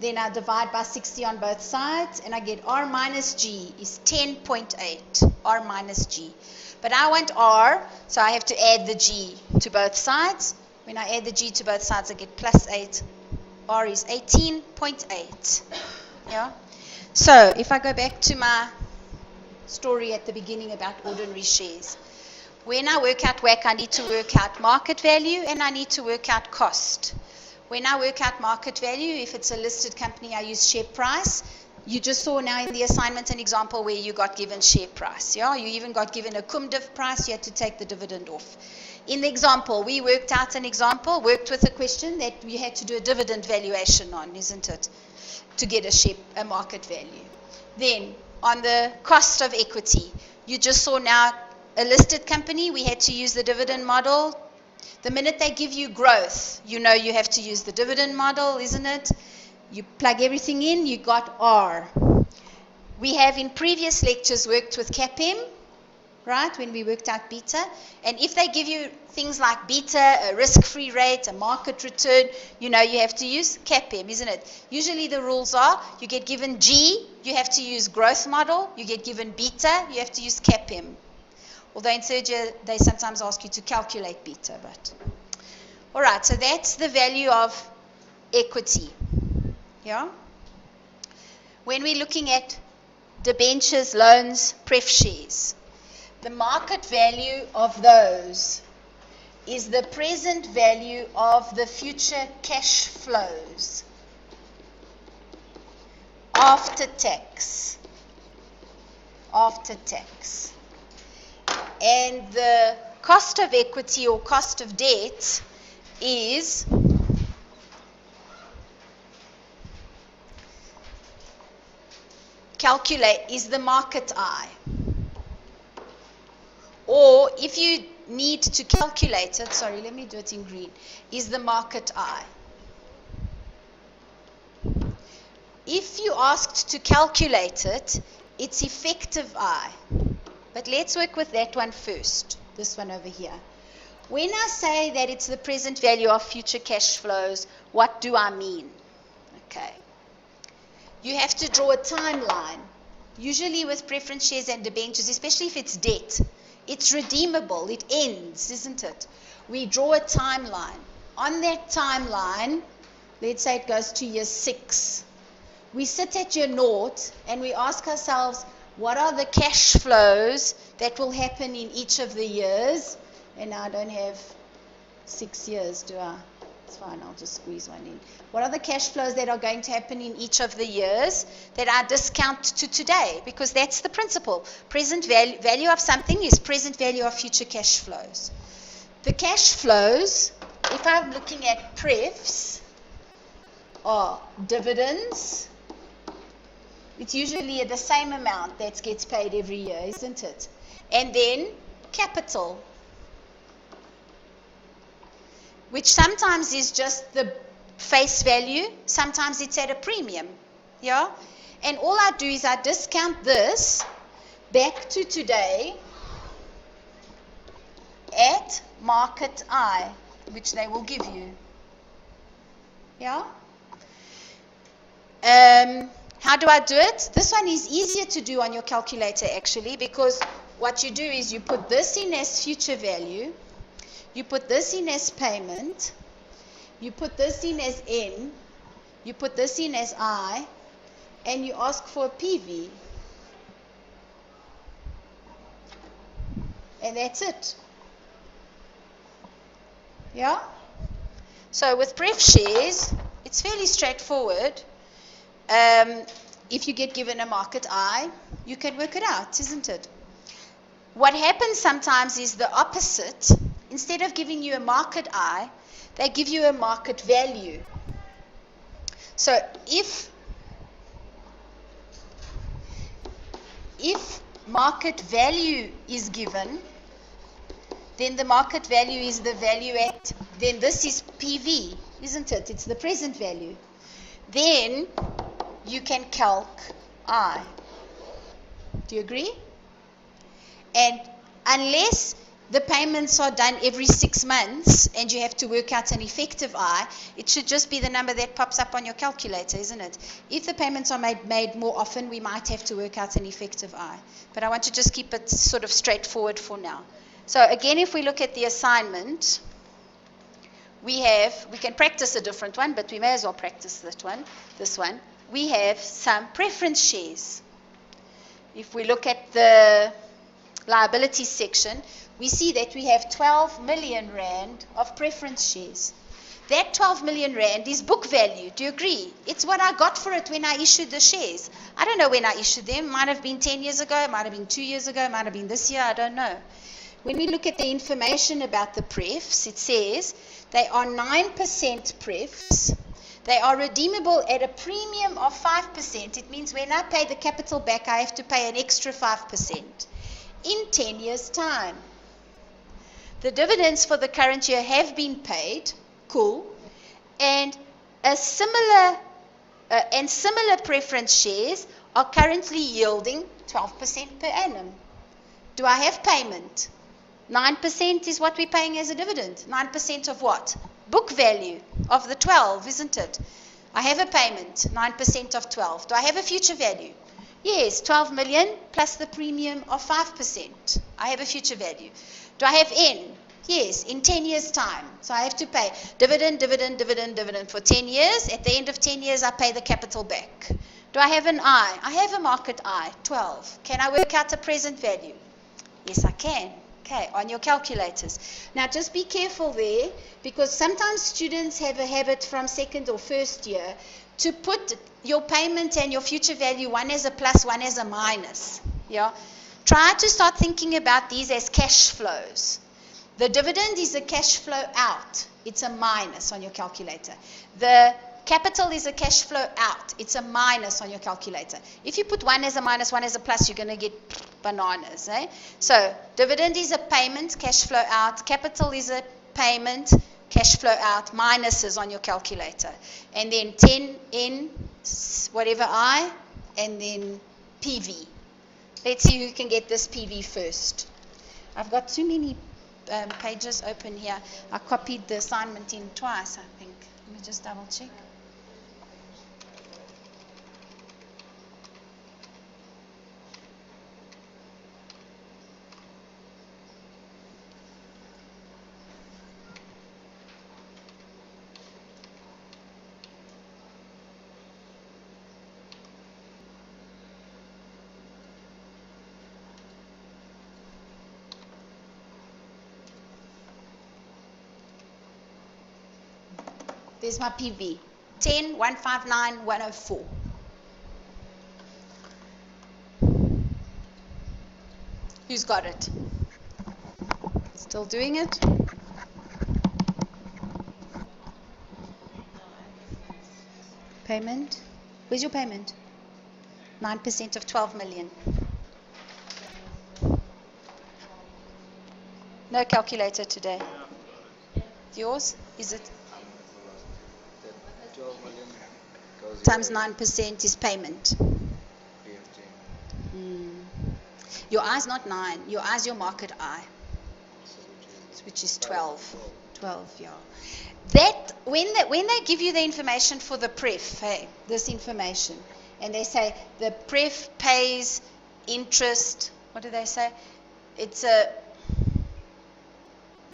Then I divide by 60 on both sides, and I get R minus G is 10.8. R minus G. But I want R, so I have to add the G to both sides. When I add the G to both sides, I get plus 8. R is 18.8. Yeah? So, if I go back to my story at the beginning about ordinary shares, when I work out WACC, I need to work out market value and I need to work out cost. When I work out market value, if it's a listed company, I use share price. You just saw now in the assignment an example where you got given share price. Yeah? You even got given a cum div price, you had to take the dividend off. In the example, we worked out an example, worked with a question that we had to do a dividend valuation on, isn't it? To get a market value. Then, on the cost of equity, you just saw now a listed company, we had to use the dividend model. The minute they give you growth, you know you have to use the dividend model, isn't it? You plug everything in, you got R. We have in previous lectures worked with CAPM, right, when we worked out beta. And if they give you things like beta, a risk-free rate, a market return, you know you have to use CAPM, isn't it? Usually the rules are, you get given G, you have to use growth model. You get given beta, you have to use CAPM. Although in third year, they sometimes ask you to calculate beta. But all right, so that's the value of equity. Yeah? When we're looking at debentures, loans, pref shares, the market value of those is the present value of the future cash flows after tax. After tax. And the cost of equity or cost of debt is the market I. Or if you need to calculate it, sorry, let me do it in green, is the market I. If you asked to calculate it, it's effective I. But let's work with that one first, this one over here. When I say that it's the present value of future cash flows, what do I mean? Okay. You have to draw a timeline. Usually with preference shares and debentures, especially if it's debt, it's redeemable. It ends, isn't it? We draw a timeline. On that timeline, let's say it goes to year 6. We sit at year 0 and we ask ourselves, what are the cash flows that will happen in each of the years? And I don't have 6 years, do I? It's fine, I'll just squeeze one in. What are the cash flows that are going to happen in each of the years that I discount to today? Because that's the principle. Present value of something is present value of future cash flows. The cash flows, if I'm looking at prefs, are dividends. It's usually the same amount that gets paid every year, isn't it? And then capital, which sometimes is just the face value, sometimes it's at a premium. Yeah? And all I do is I discount this back to today at market I, which they will give you. Yeah? How do I do it? This one is easier to do on your calculator actually, because what you do is you put this in as future value, you put this in as payment, you put this in as N, you put this in as I, and you ask for a PV. And that's it. Yeah? So with pref shares, it's fairly straightforward. If you get given a market I, you can work it out, isn't it? What happens sometimes is the opposite. Instead of giving you a market I, they give you a market value. So if market value is given, then the market value is the value at, then this is PV, isn't it? It's the present value. Then you can calc I. Do you agree? And unless the payments are done every 6 months and you have to work out an effective I, it should just be the number that pops up on your calculator, isn't it? If the payments are made more often, we might have to work out an effective I. But I want to just keep it sort of straightforward for now. So again, if we look at the assignment, we can practice a different one, but we may as well practice this one. We have some preference shares. If we look at the liability section, we see that we have 12 million rand of preference shares. That 12 million rand is book value. Do you agree? It's what I got for it when I issued the shares. I don't know when I issued them. Might have been 10 years ago, might have been 2 years ago, might have been this year, I don't know. When we look at the information about the prefs, it says they are 9% prefs. They are redeemable at a premium of 5%. It means when I pay the capital back, I have to pay an extra 5% in 10 years' time. The dividends for the current year have been paid. Cool. And similar preference shares are currently yielding 12% per annum. Do I have payment? 9% is what we're paying as a dividend. 9% of what? Book value of the 12, isn't it? I have a payment, 9% of 12. Do I have a future value? Yes, 12 million plus the premium of 5%. I have a future value. Do I have N? Yes, in 10 years' time. So I have to pay dividend for 10 years. At the end of 10 years, I pay the capital back. Do I have an I? I have a market I, 12. Can I work out a present value? Yes, I can. Okay, on your calculators. Now, just be careful there, because sometimes students have a habit from second or first year to put your payment and your future value, one as a plus, one as a minus. Yeah. Try to start thinking about these as cash flows. The dividend is a cash flow out. It's a minus on your calculator. The capital is a cash flow out. It's a minus on your calculator. If you put one as a minus, one as a plus, you're going to get bananas. Eh? So dividend is a payment, cash flow out. Capital is a payment, cash flow out. Minuses on your calculator. And then 10 in whatever I, and then PV. Let's see who can get this PV first. I've got too many pages open here. I copied the assignment in twice, I think. Let me just double check. There's my PV. 10, 159, 104. Who's got it? Still doing it? Payment? Where's your payment? 9% of 12 million. No calculator today. Yours? Is it? 12 million Times 9% is payment. Your I's not 9. Your I's your market I, which is 12. 12, yeah. That when they give you the information for the pref, hey, this information, and they say the pref pays interest. What do they say? It's a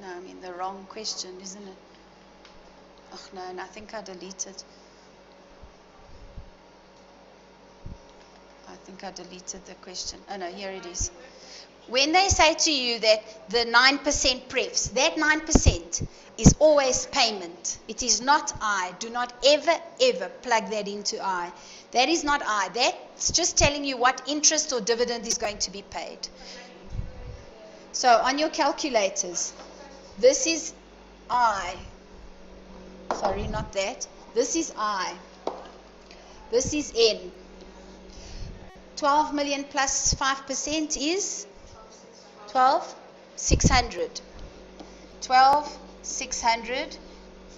no. I mean the wrong question, isn't it? Oh no, I think I deleted. I think I deleted the question. Oh no, here it is. When they say to you that the 9% prefs, that 9% is always payment. It is not I. Do not ever, ever plug that into I. That is not I. That's just telling you what interest or dividend is going to be paid. So on your calculators, this is I. Sorry, not that. This is I. This is N. 12 million plus 5% is 12,600. 12,600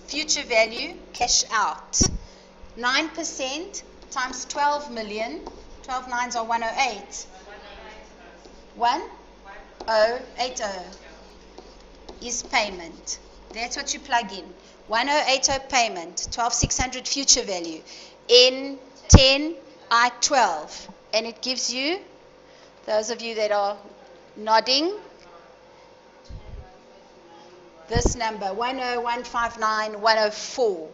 future value cash out. 9% times 12 million. 12 nines are 108. 1080 is payment. That's what you plug in. 1080 payment. 12,600 future value. N10 I12. And it gives you, those of you that are nodding, this number, 10159,104.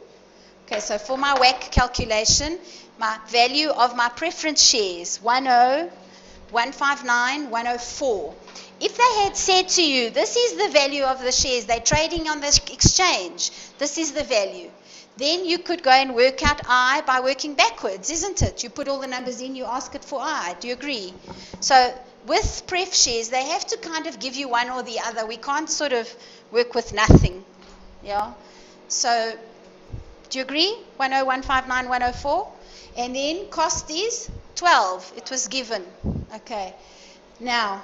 Okay, so for my WACC calculation, my value of my preference shares, 10159,104. If they had said to you, this is the value of the shares, they're trading on the exchange, this is the value, then you could go and work out I by working backwards, isn't it? You put all the numbers in, you ask it for I. Do you agree? So with pref shares, they have to kind of give you one or the other. We can't sort of work with nothing. Yeah. So do you agree? 10159,104. And then cost is 12. It was given. Okay. Now,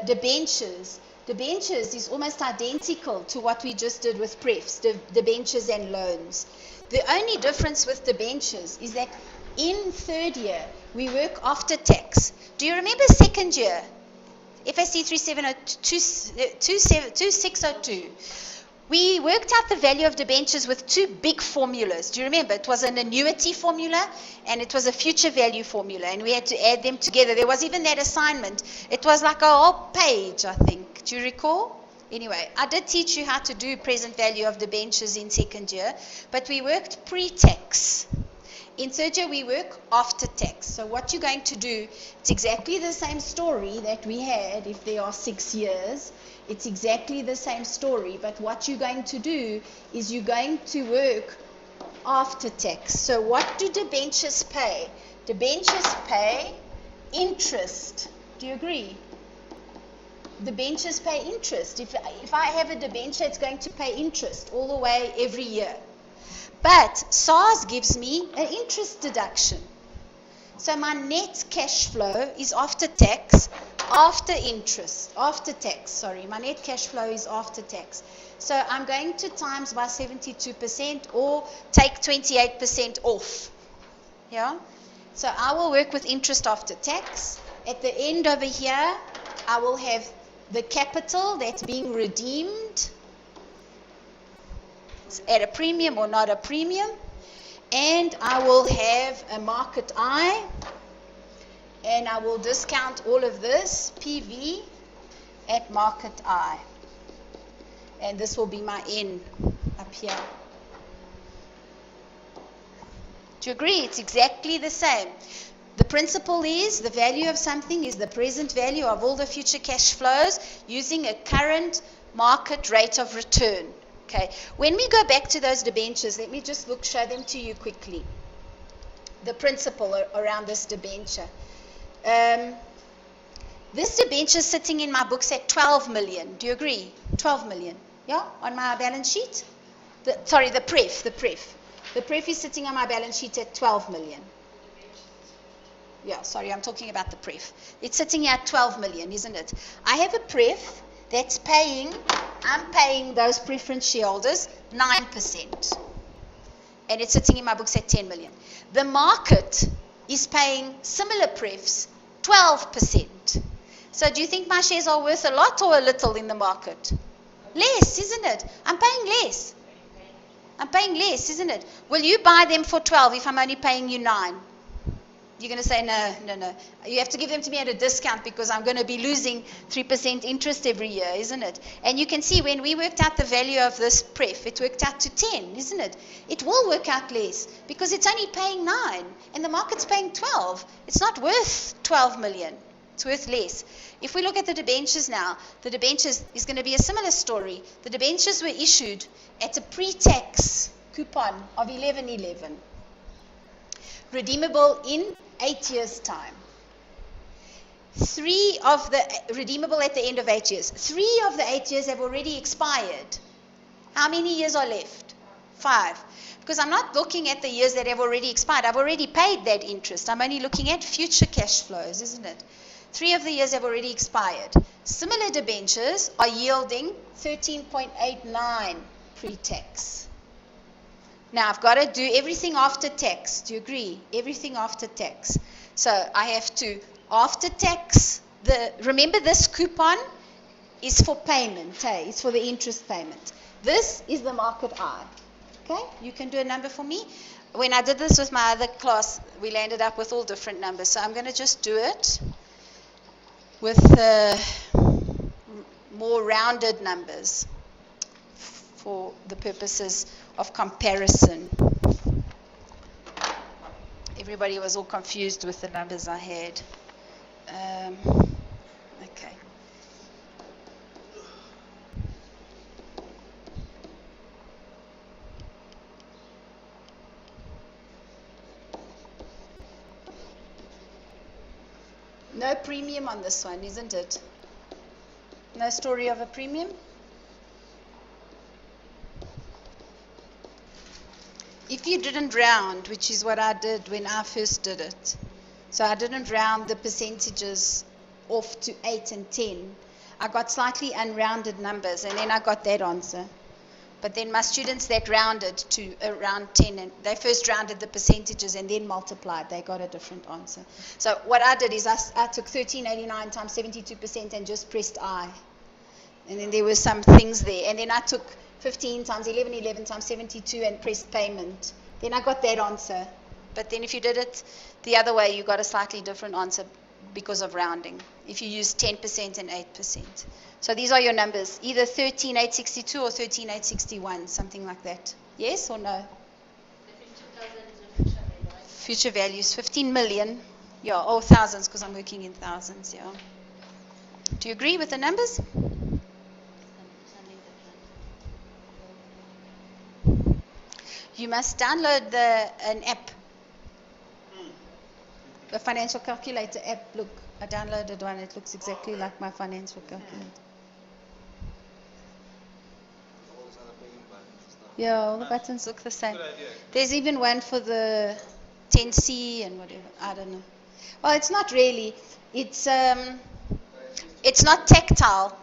debentures. Debentures is almost identical to what we just did with prefs, debentures and loans. The only difference with debentures is that in third year, we work after tax. Do you remember second year? FSC 2602. We worked out the value of debentures with two big formulas. Do you remember? It was an annuity formula and it was a future value formula, and we had to add them together. There was even that assignment. It was like a whole page, I think. Do you recall? Anyway, I did teach you how to do present value of debentures in second year, but we worked pre-tax. In third year, we work after tax. So what you're going to do, it's exactly the same story that we had if there are 6 years. It's exactly the same story, but what you're going to do is you're going to work after tax. So what do debentures pay? Debentures pay interest. Do you agree? Debentures pay interest. If I have a debenture, it's going to pay interest all the way every year. But SARS gives me an interest deduction. So my net cash flow is after tax, after interest, after tax, sorry. My net cash flow is after tax. So I'm going to times by 72% or take 28% off. Yeah? So I will work with interest after tax. At the end over here, I will have the capital that's being redeemed at a premium or not a premium. And I will have a market I, and I will discount all of this, PV, at market I. And this will be my N up here. Do you agree? It's exactly the same. The principle is the value of something is the present value of all the future cash flows using a current market rate of return. Okay. When we go back to those debentures, let me just show them to you quickly. The principle around this debenture. This debenture is sitting in my books at 12 million. Do you agree? 12 million. Yeah? On my balance sheet? The pref. The pref is sitting on my balance sheet at 12 million. Yeah, sorry, I'm talking about the pref. It's sitting here at 12 million, isn't it? I have a pref that's paying, I'm paying those preference shareholders 9%. And it's sitting in my books at 10 million. The market is paying similar prefs 12%. So do you think my shares are worth a lot or a little in the market? Less, isn't it? I'm paying less. I'm paying less, isn't it? Will you buy them for 12 if I'm only paying you 9? You're going to say, no. You have to give them to me at a discount because I'm going to be losing 3% interest every year, isn't it? And you can see when we worked out the value of this pref, it worked out to 10, isn't it? It will work out less because it's only paying 9 and the market's paying 12. It's not worth 12 million. It's worth less. If we look at the debentures now, the debentures is going to be a similar story. The debentures were issued at a pre-tax coupon of 11.11, redeemable in 8 years' time. Redeemable at the end of 8 years. 3 of the 8 years have already expired. How many years are left? 5. Because I'm not looking at the years that have already expired. I've already paid that interest. I'm only looking at future cash flows, isn't it? 3 of the years have already expired. Similar debentures are yielding 13.89 pre-tax. Now, I've got to do everything after tax. Do you agree? Everything after tax. So I have to, after tax, remember this coupon is for payment. It's for the interest payment. This is the market I. Okay? You can do a number for me. When I did this with my other class, we landed up with all different numbers. So I'm going to just do it with more rounded numbers for the purposes of comparison. Everybody was all confused with the numbers I had. Okay. No premium on this one, isn't it? No story of a premium? If you didn't round, which is what I did when I first did it, so I didn't round the percentages off to 8 and 10, I got slightly unrounded numbers, and then I got that answer. But then my students that rounded to around 10, and they first rounded the percentages and then multiplied, they got a different answer. So what I did is I took 1389 times 72% and just pressed I. And then there were some things there. And then I took 15 times 1111 times 72 and pressed payment. Then I got that answer. But then if you did it the other way, you got a slightly different answer because of rounding. If you use 10% and 8%. So these are your numbers, either 13,862 or 13,861, something like that. Yes or no? The 50,000 is a future value, right? Future values, 15 million. Yeah, or thousands, because I'm working in thousands, yeah. Do you agree with the numbers? Something different. You must download an app. The financial calculator app. Look, I downloaded one. It looks exactly like my financial calculator. Yeah, all the buttons look the same. There's even one for the 10C and whatever. I don't know. Well, it's not really. It's not tactile.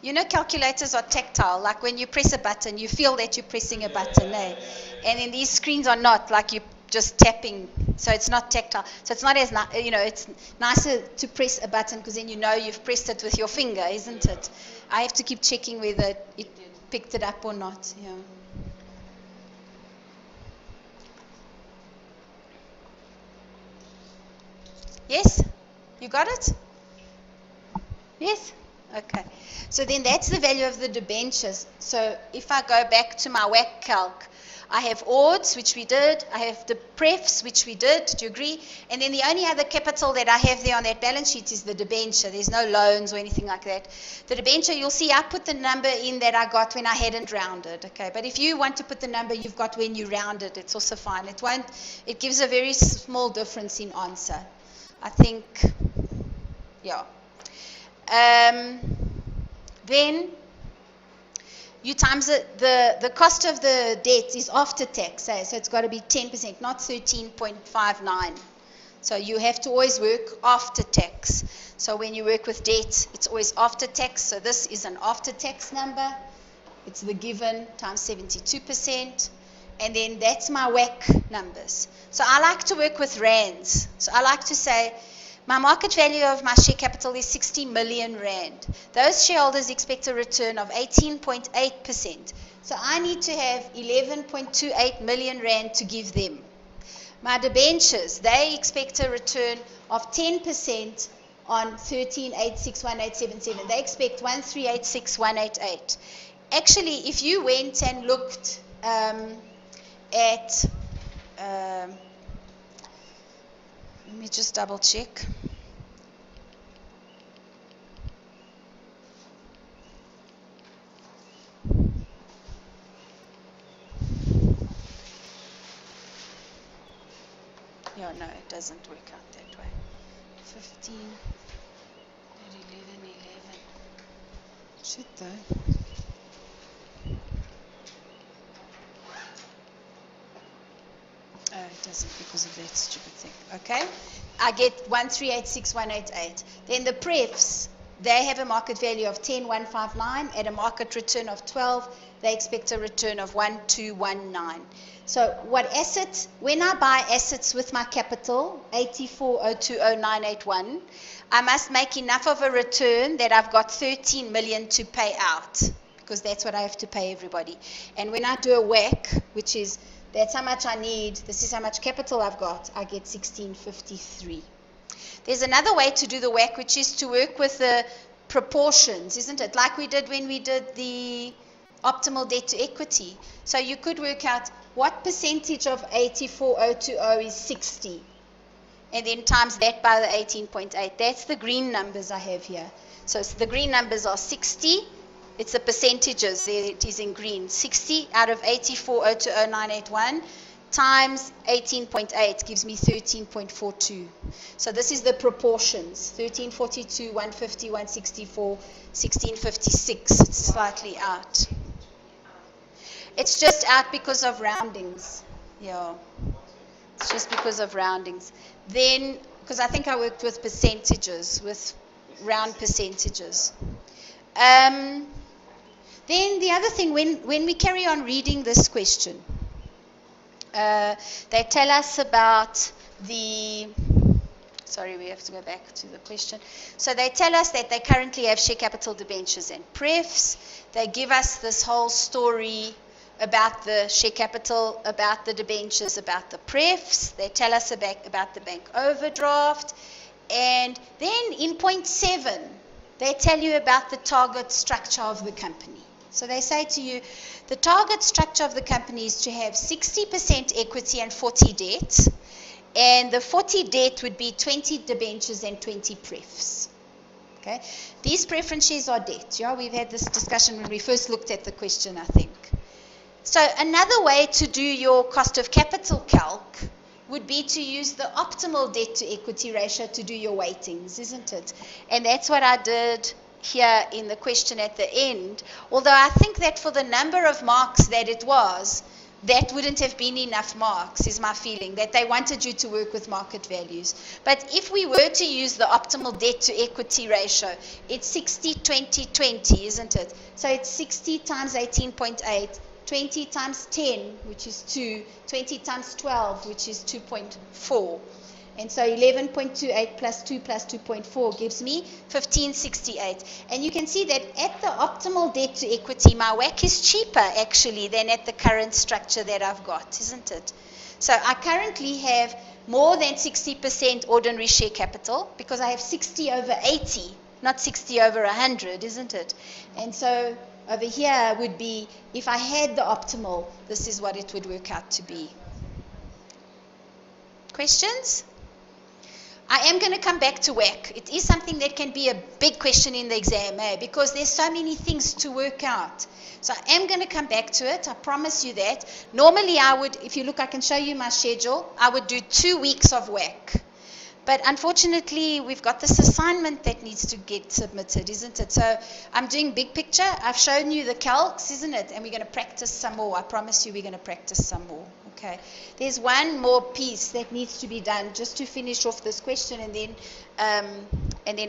You know, calculators are tactile. Like when you press a button, you feel that you're pressing a button, eh? And then these screens are not, like you're just tapping. So it's not tactile. So it's not as, it's nicer to press a button because then you know you've pressed it with your finger, isn't it? I have to keep checking whether it picked it up or not. Yeah. Yes? You got it? Yes? Okay. So then that's the value of the debentures. So if I go back to my WACC calc, I have odds, which we did. I have the prefs, which we did. Do you agree? And then the only other capital that I have there on that balance sheet is the debenture. There's no loans or anything like that. The debenture, you'll see I put the number in that I got when I hadn't rounded. Okay. But if you want to put the number you've got when you rounded, it's also fine. It gives a very small difference in answer. I think, yeah. Then you times it, the cost of the debt is after tax, so it's got to be 10%, not 13.59. So you have to always work after tax. So when you work with debt, it's always after tax. So this is an after tax number. It's the given times 72%. And then that's my WACC numbers. So I like to work with rands. So I like to say, my market value of my share capital is 60 million rand. Those shareholders expect a return of 18.8%. So I need to have 11.28 million rand to give them. My debentures, they expect a return of 10% on 13,861,877. They expect 138,6,188. Actually, if you went and looked at let me just double check. Oh, no, it doesn't work out that way. 15, 11, 11. Should though. Oh, it doesn't because of that stupid thing. Okay. I get 1386188. Then the prefs, they have a market value of 10159 at a market return of 12. They expect a return of 1219. So what assets, when I buy assets with my capital, 84020981, I must make enough of a return that I've got 13 million to pay out, because that's what I have to pay everybody. And when I do a WACC, which is that's how much I need, this is how much capital I've got, I get 1653. There's another way to do the WACC, which is to work with the proportions, isn't it? Like we did when we did the optimal debt to equity. So you could work out what percentage of 84020 is 60, and then times that by the 18.8. That's the green numbers I have here. So the green numbers are 60. It's the percentages. There it is in green. 60 out of 84020981 times 18.8 gives me 13.42. So this is the proportions. 1342, 150, 164, 1656. It's slightly out. It's just out because of roundings. Yeah. It's just because of roundings. Then, because I think I worked with percentages, with round percentages. Then the other thing, when we carry on reading this question, they tell us about the... Sorry, we have to go back to the question. So they tell us that they currently have share capital, debentures, and prefs. They give us this whole story about the share capital, about the debentures, about the prefs. They tell us about the bank overdraft. And then in point 7, they tell you about the target structure of the company. So they say to you, the target structure of the company is to have 60% equity and 40 debt. And the 40 debt would be 20 debentures and 20 prefs. Okay? These preference shares are debt. Yeah? We've had this discussion when we first looked at the question, I think. So another way to do your cost of capital calc would be to use the optimal debt to equity ratio to do your weightings, isn't it? And that's what I did here in the question at the end. Although I think that for the number of marks that it was, that wouldn't have been enough marks, is my feeling, that they wanted you to work with market values. But if we were to use the optimal debt to equity ratio, it's 60, 20, 20, isn't it? So it's 60 times 18.8, 20 times 10, which is 2, 20 times 12, which is 2.4. And so 11.28 plus 2 plus 2.4 gives me 1568. And you can see that at the optimal debt to equity, my WACC is cheaper actually than at the current structure that I've got, isn't it? So I currently have more than 60% ordinary share capital because I have 60 over 80, not 60 over 100, isn't it? And so over here would be, if I had the optimal, this is what it would work out to be. Questions? I am going to come back to WACC. It is something that can be a big question in the exam, because there's so many things to work out. So I am going to come back to it. I promise you that. Normally I would, if you look, I can show you my schedule. I would do 2 weeks of WACC. But unfortunately, we've got this assignment that needs to get submitted, isn't it? So I'm doing big picture. I've shown you the calcs, isn't it? And we're going to practice some more. I promise you we're going to practice some more. Okay. There's one more piece that needs to be done just to finish off this question, and then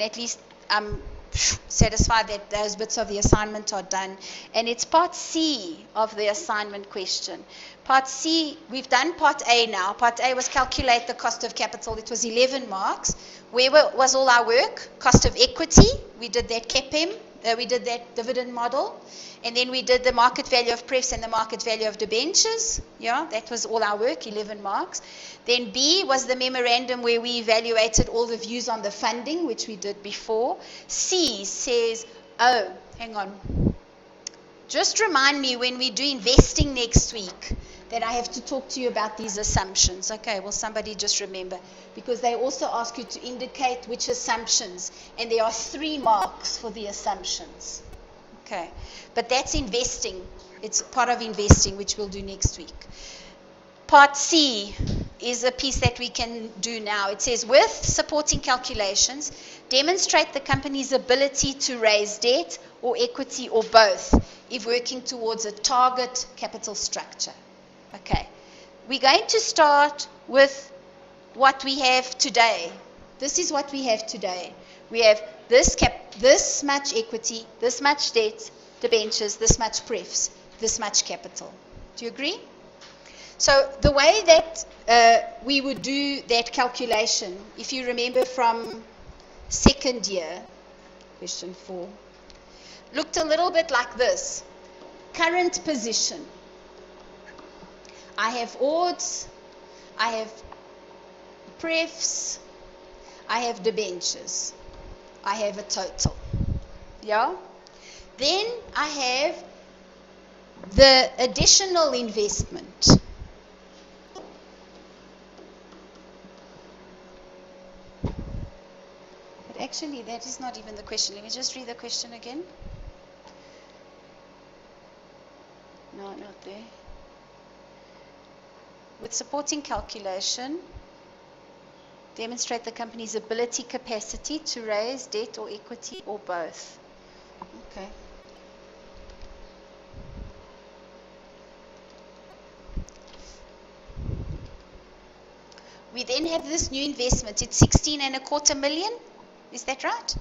at least I'm satisfied that those bits of the assignment are done. And it's part C of the assignment question. Part C, we've done part A now. Part A was calculate the cost of capital. It was 11 marks. Where was all our work? Cost of equity. We did that KEPM. We did that dividend model. And then we did the market value of prefs and the market value of debentures. Yeah, that was all our work, 11 marks. Then B was the memorandum where we evaluated all the views on the funding, which we did before. C says, oh, hang on. Just remind me when we do investing next week that I have to talk to you about these assumptions. Okay, will somebody just remember? Because they also ask you to indicate which assumptions. And there are 3 marks for the assumptions. Okay, but that's investing. It's part of investing, which we'll do next week. Part C, is a piece that we can do now. It says, with supporting calculations, demonstrate the company's ability to raise debt or equity or both if working towards a target capital structure. Okay. We're going to start with what we have today. This is what we have today. We have this much equity, this much debt, debentures, this much prefs, this much capital. Do you agree? So the way that we would do that calculation, if you remember from second year, question 4, looked a little bit like this. Current position. I have odds, I have prefs, I have debentures, I have a total. Yeah? Then I have the additional investment. But actually, that is not even the question. Let me just read the question again. No, not there. With supporting calculation, demonstrate the company's ability, capacity to raise debt or equity or both. Okay. We then have this new investment. It's 16.25 million. Is that right?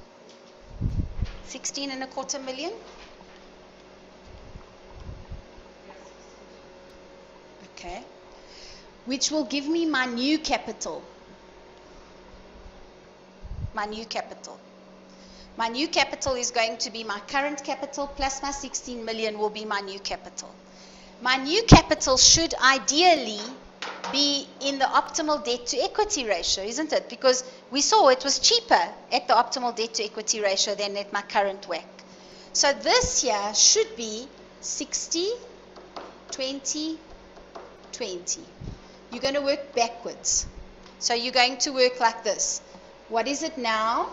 16.25 million. Okay. Which will give me my new capital. My new capital. My new capital is going to be my current capital plus my 16 million will be my new capital. My new capital should ideally be in the optimal debt to equity ratio, isn't it? Because we saw it was cheaper at the optimal debt to equity ratio than at my current WACC. So this here should be 60, 20, 20. You're going to work backwards. So you're going to work like this. What is it now?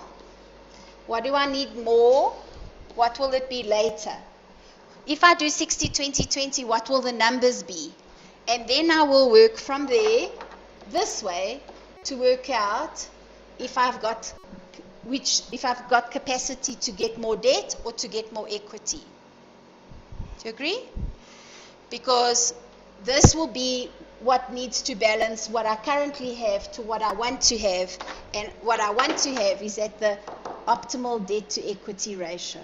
What do I need more? What will it be later? If I do 60, 20, 20, what will the numbers be? And then I will work from there, this way, to work out if I've got capacity to get more debt or to get more equity. Do you agree? Because this will be what needs to balance what I currently have to what I want to have. And what I want to have is at the optimal debt to equity ratio.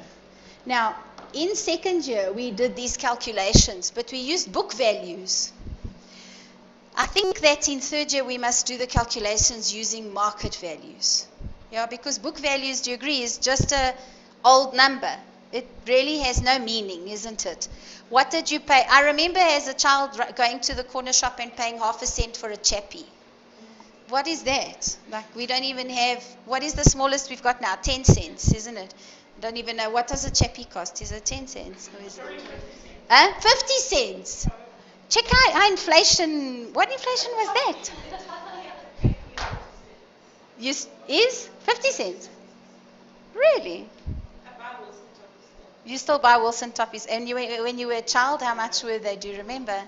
Now, in second year, we did these calculations, but we used book values. I think that in third year, we must do the calculations using market values. Yeah, because book values, do you agree, is just an old number. It really has no meaning, isn't it? What did you pay? I remember as a child going to the corner shop and paying ½ cent for a chappie. What is that? Like, we don't even have, what is the smallest we've got now? 10 cents, isn't it? I don't even know. What does a chappie cost? Is it 10 cents? Or is it? 50 cents. Check out inflation. What inflation was that? Is 50 cents? Really? You still buy Wilson toffees. And when you were a child, how much were they? Do you remember?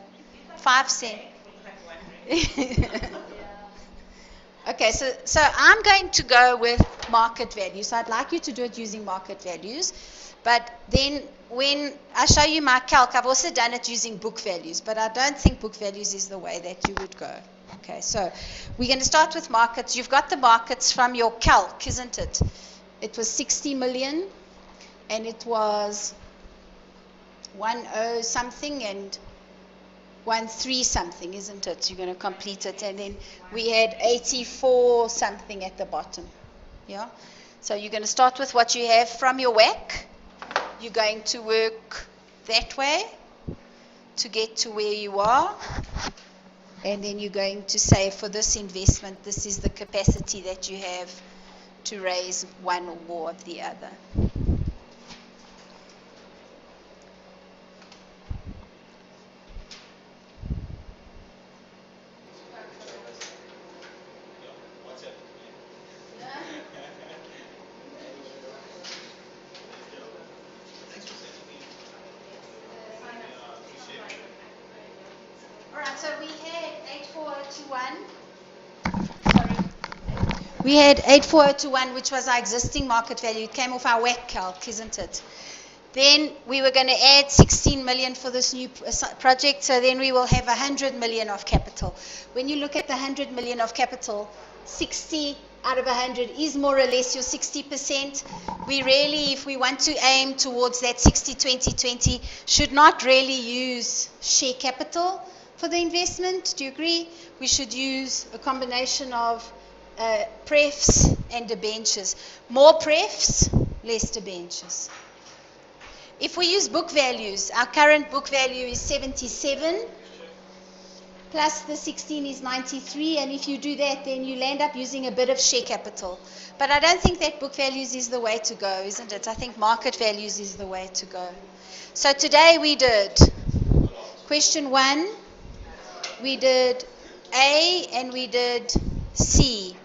5 cents. Okay, so I'm going to go with market value. So I'd like you to do it using market values. But then when I show you my calc, I've also done it using book values. But I don't think book values is the way that you would go. Okay, so we're going to start with markets. You've got the markets from your calc, isn't it? It was 60 million. And it was 10 something and 13 something, isn't it? You're going to complete it. And then we had 84 something at the bottom. Yeah? So you're going to start with what you have from your WACC. You're going to work that way to get to where you are. And then you're going to say, for this investment, this is the capacity that you have to raise one or more of the other. So we had 84021 We had 84021, which was our existing market value. It came off our WACC calc, isn't it? Then we were going to add 16 million for this new project, so then we will have 100 million of capital. When you look at the 100 million of capital, 60 out of 100 is more or less your 60%. We really, if we want to aim towards that 60-20-20, should not really use share capital for the investment. Do you agree? We should use a combination of prefs and debentures. More prefs, less debentures. If we use book values, our current book value is 77, plus the 16 is 93, and if you do that, then you'll end up using a bit of share capital. But I don't think that book values is the way to go, isn't it? I think market values is the way to go. So today we did question 1, we did A, and we did C.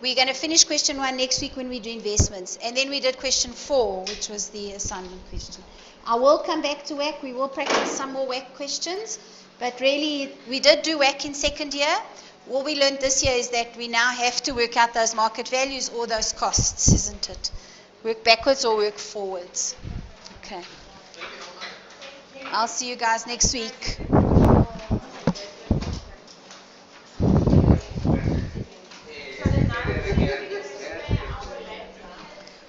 We're going to finish question 1 next week when we do investments. And then we did question 4, which was the assignment question. I will come back to WACC. We will practice some more WACC questions. But really, we did do WACC in second year. All we learned this year is that we now have to work out those market values or those costs, isn't it? Work backwards or work forwards. Okay. I'll see you guys next week.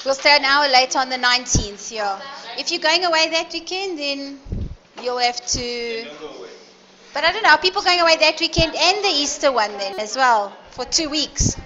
We'll stay an hour later on the 19th, yeah. If you're going away that weekend, then you'll have to... But I don't know, are people going away that weekend and the Easter one then as well, for 2 weeks?